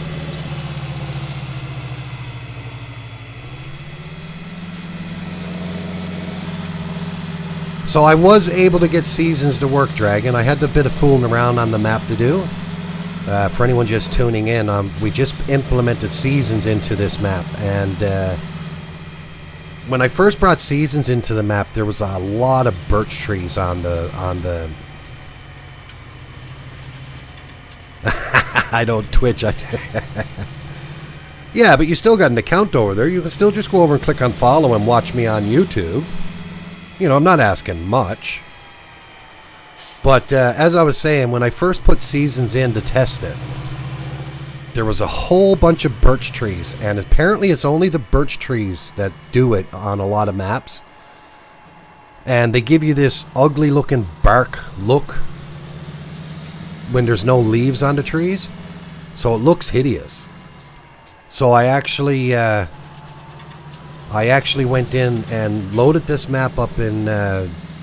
So I was able to get seasons to work, Dragon. I had a bit of fooling around on the map to do. For anyone just tuning in, we just implemented seasons into this map. And when I first brought seasons into the map, there was a lot of birch trees on the I don't Twitch. Yeah, but you still got an account over there. You can still just go over and click on follow and watch me on YouTube. You know, I'm not asking much. But as I was saying, when I first put seasons in to test it, there was a whole bunch of birch trees. And apparently it's only the birch trees that do it on a lot of maps. And they give you this ugly looking bark look when there's no leaves on the trees. So it looks hideous. So I actually went in and loaded this map up in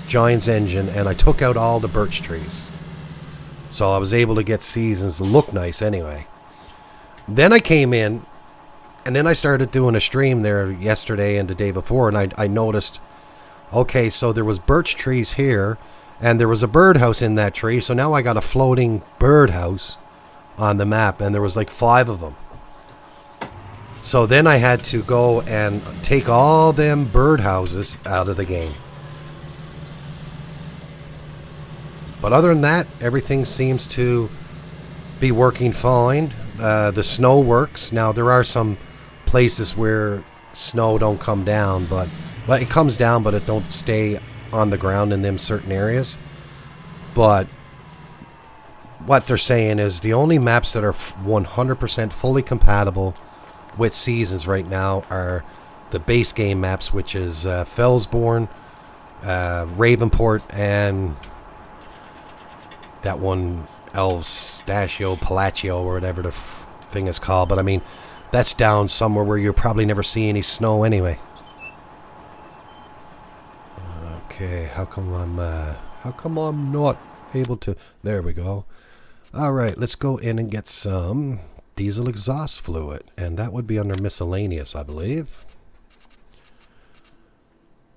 Giant's Engine, and I took out all the birch trees. So I was able to get seasons to look nice anyway. Then I came in, and then I started doing a stream there yesterday and the day before, and I noticed, okay, so there was birch trees here, and there was a birdhouse in that tree, so now I got a floating birdhouse on the map, and there was like 5 of them. So then I had to go and take all them birdhouses out of the game. But other than that, everything seems to be working fine. The snow works. Now, there are some places where snow don't come down, but well, it comes down, but it don't stay on the ground in them certain areas. But what they're saying is the only maps that are 100% fully compatible with Seasons right now are the base game maps, which is Fellsbourne, Ravenport, and that one Elstachio, Palaccio, or whatever the thing is called. But I mean, that's down somewhere where you'll probably never see any snow anyway. Okay, how come I'm not able to? There we go. All right, let's go in and get some diesel exhaust fluid, and that would be under miscellaneous, I believe.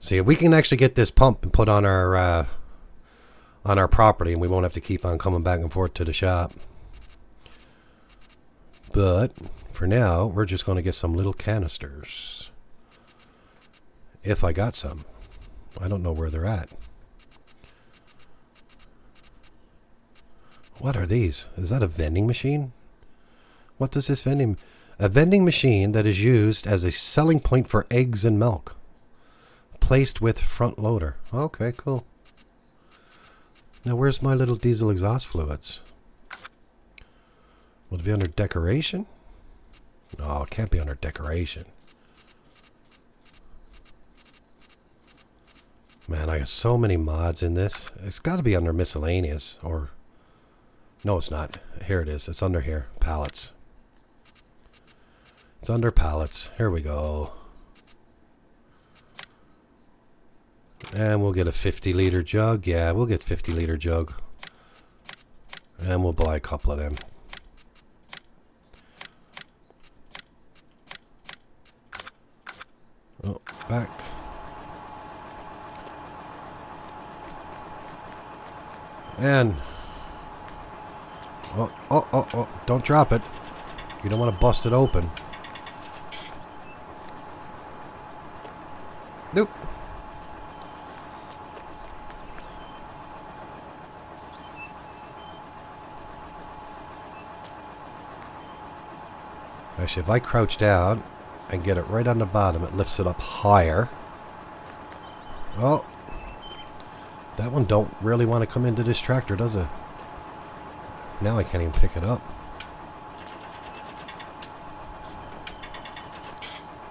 See, if we can actually get this pump and put on our property, and we won't have to keep on coming back and forth to the shop. But for now, we're just going to get some little canisters. If I got some. I don't know where they're at. What are these? Is that a vending machine? What does this vending... A vending machine that is used as a selling point for eggs and milk. Placed with front loader. Okay, cool. Now, where's my little diesel exhaust fluids? Will it be under decoration? No, it can't be under decoration. Man, I got so many mods in this. It's got to be under miscellaneous, or... No, it's not. Here it is. It's under here. Pallets. It's under pallets. Here we go. And we'll get a 50-liter jug. Yeah, we'll get 50-liter jug. And we'll buy a couple of them. Oh, back. And... Oh, don't drop it. You don't want to bust it open. Nope. Actually, if I crouch down and get it right on the bottom, it lifts it up higher. Oh. That one don't really want to come into this tractor, does it? Now I can't even pick it up.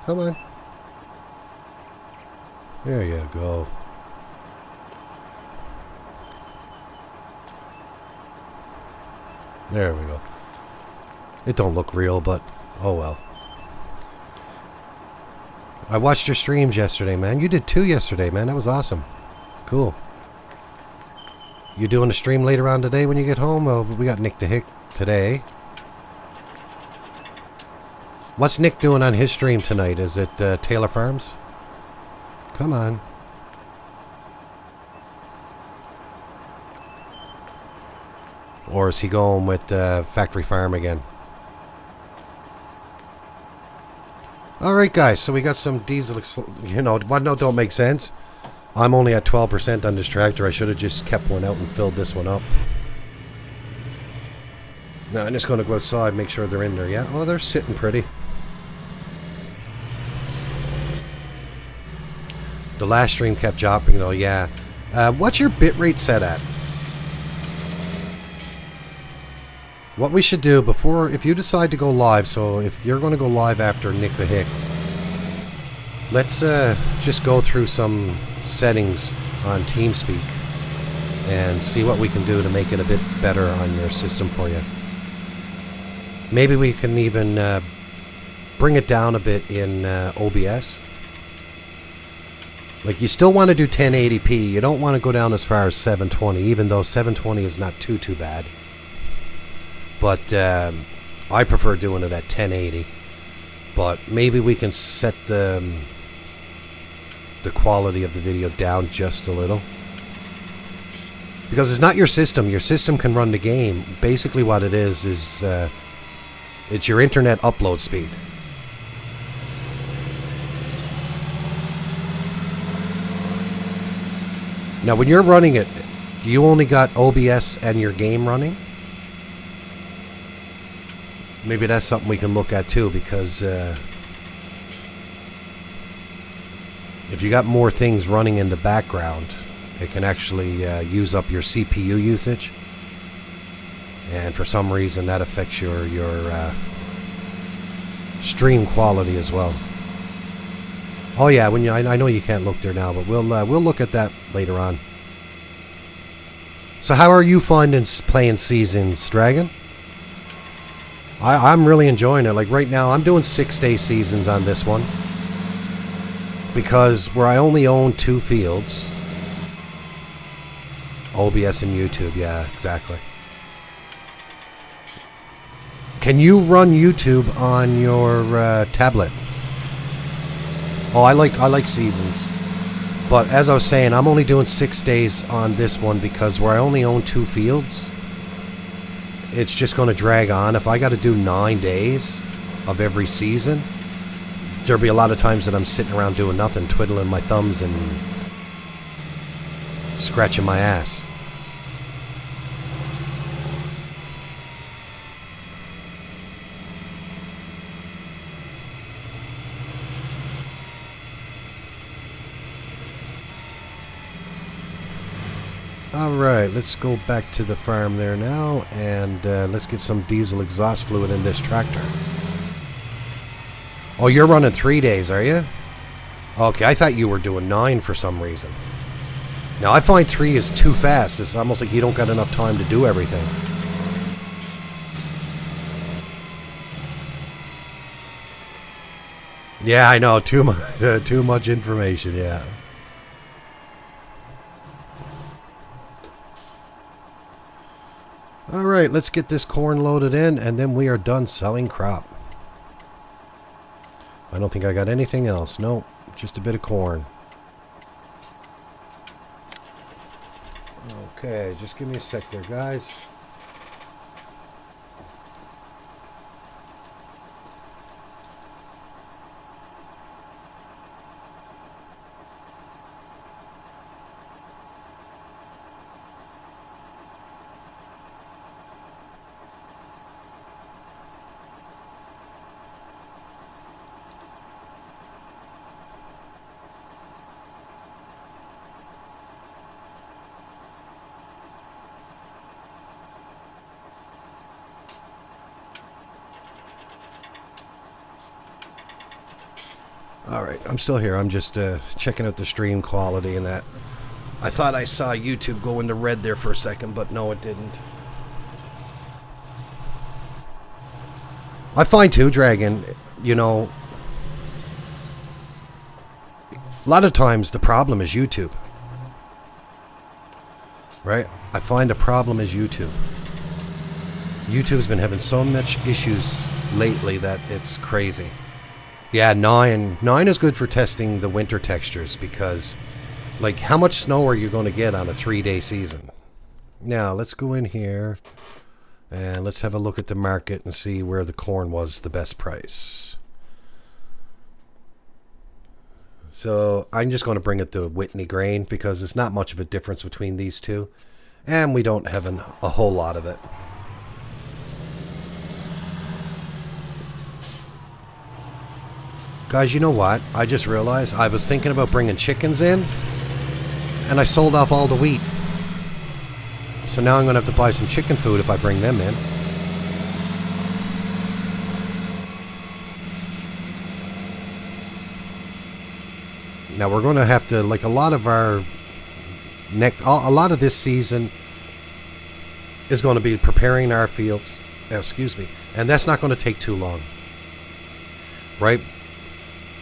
Come on. There you go. There we go. It don't look real, but oh well. I watched your streams yesterday, man. You did 2 yesterday, man. That was awesome. Cool. You doing a stream later on today when you get home? Well, we got Nick the Hick today. What's Nick doing on his stream tonight? Is it Taylor Farms? Come on. Or is he going with Factory Farm again? Alright guys, so we got some diesel, you know, what no, don't make sense. I'm only at 12% on this tractor. I should have just kept one out and filled this one up. Now I'm just going to go outside and make sure they're in there. Yeah, oh, they're sitting pretty. The last stream kept dropping though, yeah. What's your bitrate set at? What we should do before, if you decide to go live, so if you're going to go live after Nick the Hick, let's just go through some settings on TeamSpeak and see what we can do to make it a bit better on your system for you. Maybe we can even bring it down a bit in OBS. Like, you still want to do 1080p. You don't want to go down as far as 720, even though 720 is not too bad. But I prefer doing it at 1080. But maybe we can set the quality of the video down just a little. Because it's not your system. Your system can run the game. Basically what it is it's your internet upload speed. Now, when you're running it, do you only got OBS and your game running? Maybe that's something we can look at too, because if you got more things running in the background, it can actually use up your CPU usage, and for some reason that affects your stream quality as well. Oh yeah, when I know you can't look there now, but we'll look at that later on. So how are you finding playing Seasons, Dragon? I'm really enjoying it. Like right now, I'm doing 6-day seasons on this one, because where I only own 2 fields, OBS and YouTube. Yeah, exactly. Can you run YouTube on your tablet? Oh, I like seasons. But as I was saying, I'm only doing 6 days on this one because where I only own 2 fields, it's just going to drag on. If I got to do 9 days of every season, there'll be a lot of times that I'm sitting around doing nothing, twiddling my thumbs and scratching my ass. Alright, let's go back to the farm there now, and let's get some diesel exhaust fluid in this tractor. Oh, you're running 3 days, are you? Okay, I thought you were doing 9 for some reason. Now, I find 3 is too fast. It's almost like you don't got enough time to do everything. Yeah, I know. Too much information, yeah. Alright, let's get this corn loaded in, and then we are done selling crop. I don't think I got anything else. No, just a bit of corn. Okay, just give me a sec there, guys. Alright, I'm still here. I'm just checking out the stream quality and that. I thought I saw YouTube go into red there for a second, but no, it didn't. I find too, Dragon, you know, a lot of times the problem is YouTube. Right? I find the problem is YouTube. YouTube's been having so much issues lately that it's crazy. Yeah, 9 is good for testing the winter textures because, like, how much snow are you going to get on a 3-day season? Now, let's go in here and let's have a look at the market and see where the corn was the best price. So, I'm just going to bring it to Whitney grain because there's not much of a difference between these two, and we don't have a whole lot of it. Guys, you know what? I just realized I was thinking about bringing chickens in, and I sold off all the wheat. So now I'm going to have to buy some chicken food if I bring them in. Now we're going to have to, like, a lot of this season is going to be preparing our fields. Excuse me. And that's not going to take too long. Right?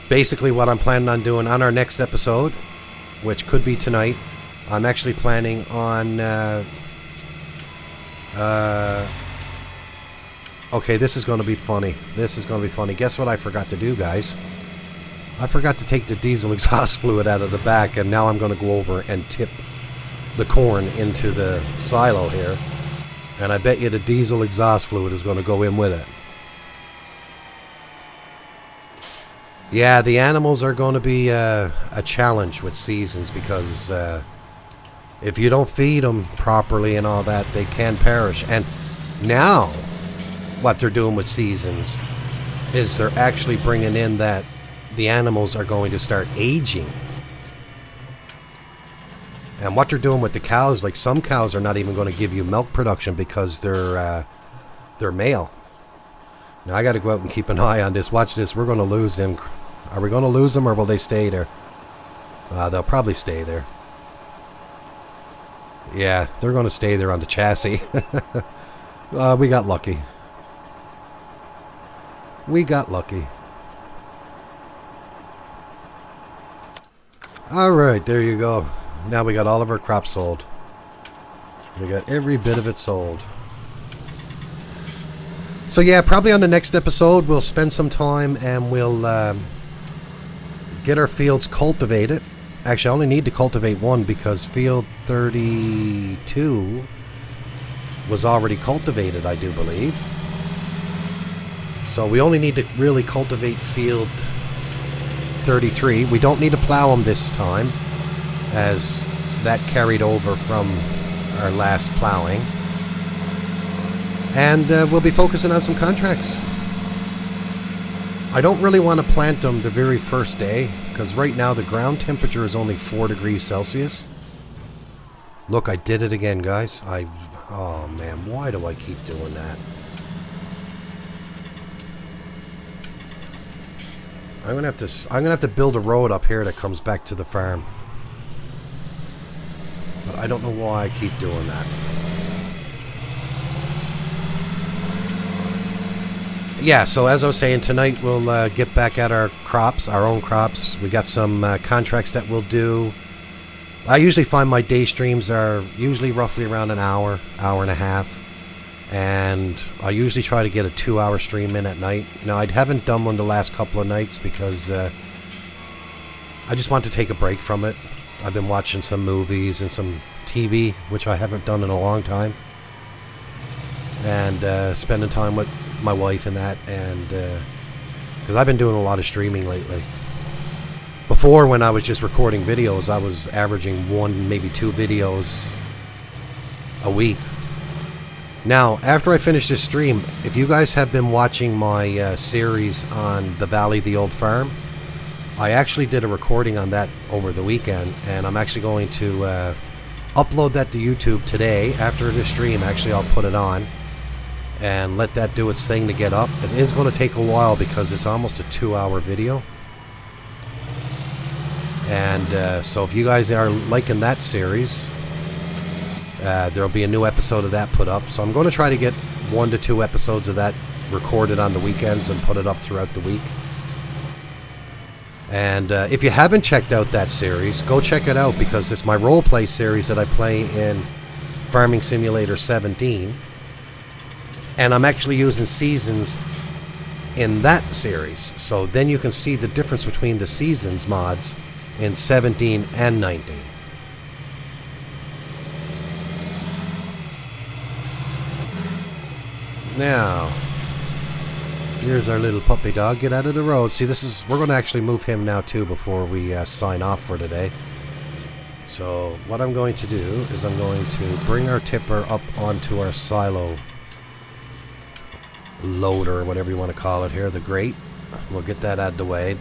Basically what I'm planning on doing on our next episode, which could be tonight, I'm actually planning on okay, this is going to be funny. This is going to be funny. Guess what I forgot to do, guys? I forgot to take the diesel exhaust fluid out of the back, and now I'm going to go over and tip the corn into the silo here, and I bet you the diesel exhaust fluid is going to go in with it. Yeah, the animals are going to be a challenge with seasons because If you don't feed them properly and all that, they can perish. And now, what they're doing with seasons is they're actually bringing in that the animals are going to start aging. And what they're doing with the cows, like some cows are not even going to give you milk production because they're male. Now I got to go out and keep an eye on this. Watch this. We're going to lose them. Are we going to lose them or will they stay there? They'll probably stay there. Yeah, they're going to stay there on the chassis. We got lucky. We got lucky. Alright, there you go. Now we got all of our crops sold. We got every bit of it sold. So yeah, probably on the next episode we'll spend some time and we'll get our fields cultivated. Actually, I only need to cultivate one because field 32 was already cultivated, I do believe. So we only need to really cultivate field 33. We don't need to plow them this time, as that carried over from our last plowing. And we'll be focusing on some contracts. I don't really want to plant them the very first day, because right now the ground temperature is only 4 degrees Celsius. Look, I did it again, guys. Oh man, why do I keep doing that? I'm gonna have to build a road up here that comes back to the farm. But I don't know why I keep doing that. Yeah, so as I was saying, tonight we'll get back at our crops, our own crops. We got some contracts that we'll do. I usually find my day streams are usually roughly around an hour, hour and a half. And I usually try to get a 2-hour stream in at night. Now, I haven't done one the last couple of nights because I just want to take a break from it. I've been watching some movies and some TV, which I haven't done in a long time. And spending time with my wife and that. And because I've been doing a lot of streaming lately. Before, when I was just recording videos, I was averaging 1, maybe 2 videos a week. Now, after I finish this stream, if you guys have been watching my series on the Valley, the Old Farm, I actually did a recording on that over the weekend, and I'm actually going to upload that to YouTube today. After this stream, actually, I'll put it on and let that do its thing to get up. It is going to take a while because it's almost a 2-hour video. And so if you guys are liking that series, there'll be a new episode of that put up. So I'm going to try to get 1 to 2 episodes of that recorded on the weekends and put it up throughout the week. And if you haven't checked out that series, go check it out, because it's my role play series that I play in Farming Simulator 17. And I'm actually using seasons in that series. So then you can see the difference between the seasons mods in 17 and 19. Now, here's our little puppy dog. Get out of the road. See, we're going to actually move him now too before we sign off for today. So what I'm going to do is I'm going to bring our tipper up onto our silo loader, whatever you want to call it here, the grate. We'll get that out of the way.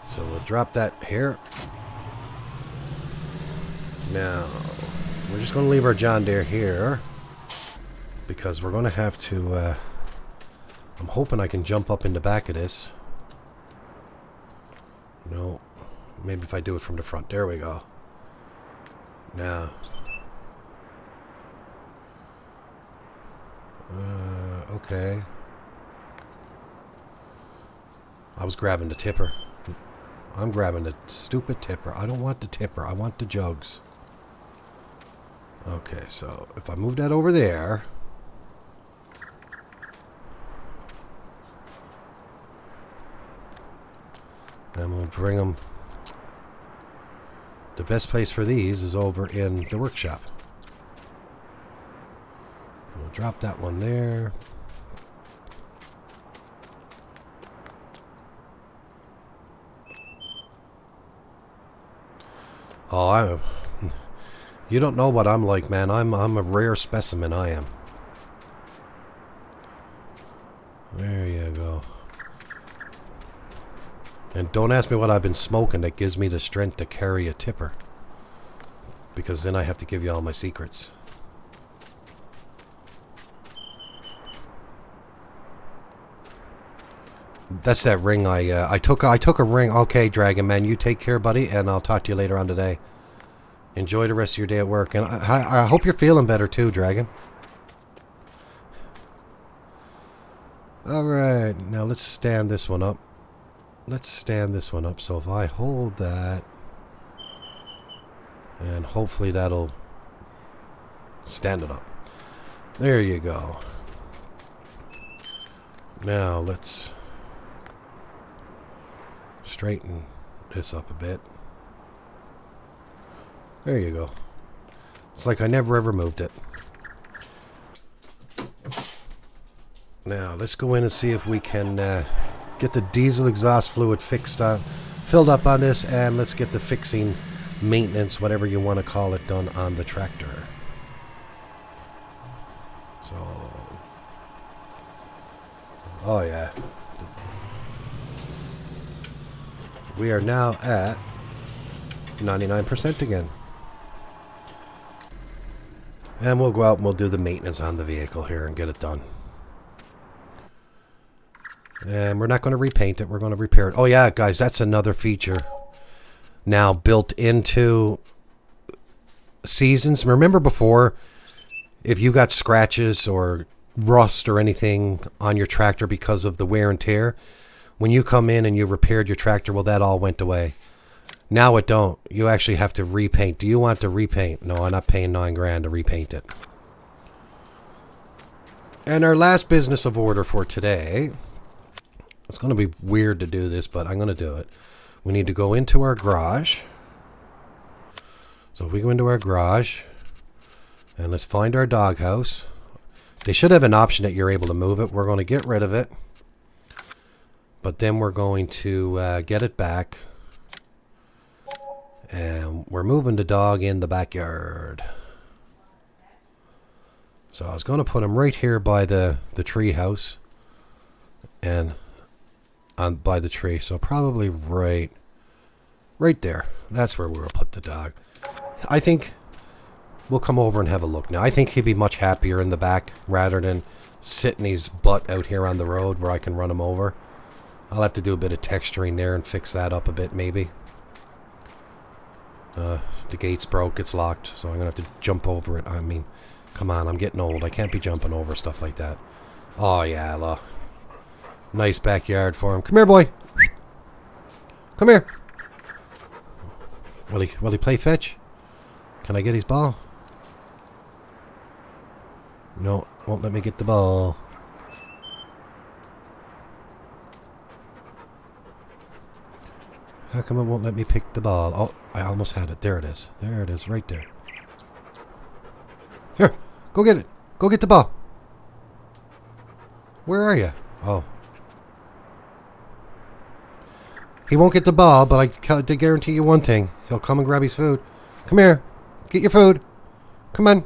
So we'll drop that here. Now, we're just going to leave our John Deere here, because we're going to have to, I'm hoping I can jump up in the back of this. No, maybe if I do it from the front. There we go. Now, okay. I was grabbing the tipper. I'm grabbing the stupid tipper. I don't want the tipper. I want the jugs. Okay, so if I move that over there, and we'll bring them. The best place for these is over in the workshop. We'll drop that one there. Oh, you don't know what I'm like, man. I'm a rare specimen, I am. There you go. And don't ask me what I've been smoking that gives me the strength to carry a tipper. Because then I have to give you all my secrets. That's that ring I took a ring. Okay, Dragon Man, you take care, buddy, and I'll talk to you later on today. Enjoy the rest of your day at work. And I hope you're feeling better too, Dragon. Alright, now let's stand this one up. Let's stand this one up. So if I hold that, and hopefully that'll stand it up. There you go. Now let's straighten this up a bit. There you go. It's like I never ever moved it. Now let's go in and see if we can get the diesel exhaust fluid filled up on this, and let's get the fixing, maintenance, whatever you want to call it, done on the tractor. So, oh yeah, we are now at 99% again. And we'll go out and we'll do the maintenance on the vehicle here and get it done. And we're not going to repaint it. We're going to repair it. Oh yeah, guys, that's another feature now built into Seasons. Remember before, if you got scratches or rust or anything on your tractor because of the wear and tear, when you come in and you repaired your tractor, well, that all went away. Now it don't. You actually have to repaint. Do you want to repaint? No, I'm not paying $9 to repaint it. And our last business of order for today, it's going to be weird to do this, but I'm going to do it. We need to go into our garage. So if we go into our garage, and let's find our doghouse. They should have an option that you're able to move it. We're going to get rid of it. But then we're going to get it back. And we're moving the dog in the backyard. So I was going to put him right here by the tree house. And by the tree. So probably right there. That's where we'll put the dog. I think we'll come over and have a look now. I think he'd be much happier in the back rather than sitting his butt out here on the road where I can run him over. I'll have to do a bit of texturing there and fix that up a bit maybe. The gate's broke, it's locked, so I'm gonna have to jump over it. I mean, come on, I'm getting old. I can't be jumping over stuff like that. Oh yeah, look. Nice backyard for him. Come here, boy. Come here. Will he play fetch? Can I get his ball? No, won't let me get the ball. How come it won't let me pick the ball? Oh, I almost had it. There it is. There it is, right there. Here, go get it. Go get the ball. Where are you? Oh. He won't get the ball, but I guarantee you one thing. He'll come and grab his food. Come here. Get your food. Come on.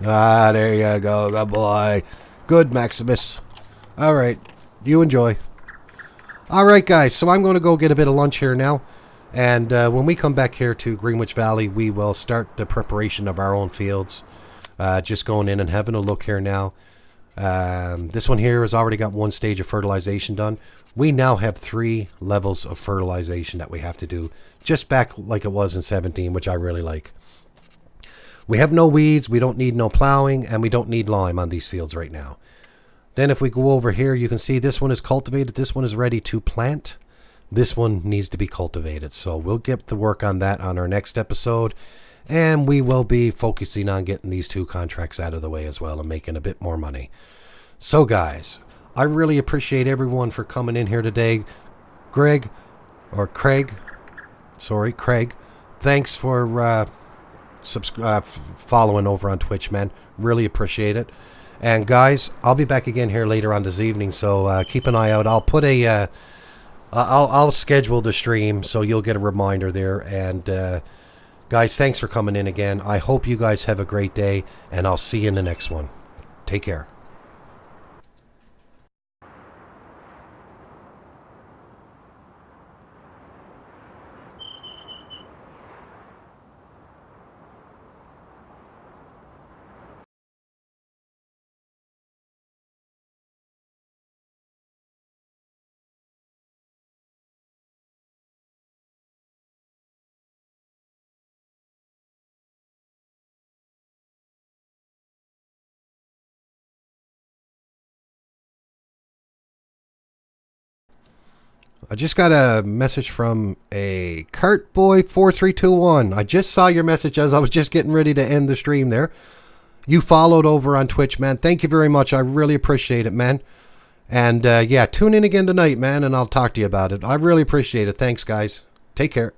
Ah, there you go. Good boy. Good, Maximus. All right. You enjoy. All right, guys. So I'm going to go get a bit of lunch here now. And when we come back here to Greenwich Valley, we will start the preparation of our own fields. Just going in and having a look here now. This one here has already got one stage of fertilization done. We now have 3 levels of fertilization that we have to do. Just back like it was in 17, which I really like. We have no weeds, we don't need no plowing, and we don't need lime on these fields right now. Then if we go over here, you can see this one is cultivated. This one is ready to plant. This one needs to be cultivated. So we'll get to work on that on our next episode. And we will be focusing on getting these 2 contracts out of the way as well and making a bit more money. So guys, I really appreciate everyone for coming in here today. Craig. Thanks for following over on Twitch, man. Really appreciate it. And guys, I'll be back again here later on this evening, so keep an eye out. I'll put a I'll schedule the stream so you'll get a reminder there. And guys, thanks for coming in again. I hope you guys have a great day, and I'll see you in the next one. Take care. I just got a message from a Cartboy4321. I just saw your message as I was just getting ready to end the stream there. You followed over on Twitch, man. Thank you very much. I really appreciate it, man. And yeah, tune in again tonight, man, and I'll talk to you about it. I really appreciate it. Thanks, guys. Take care.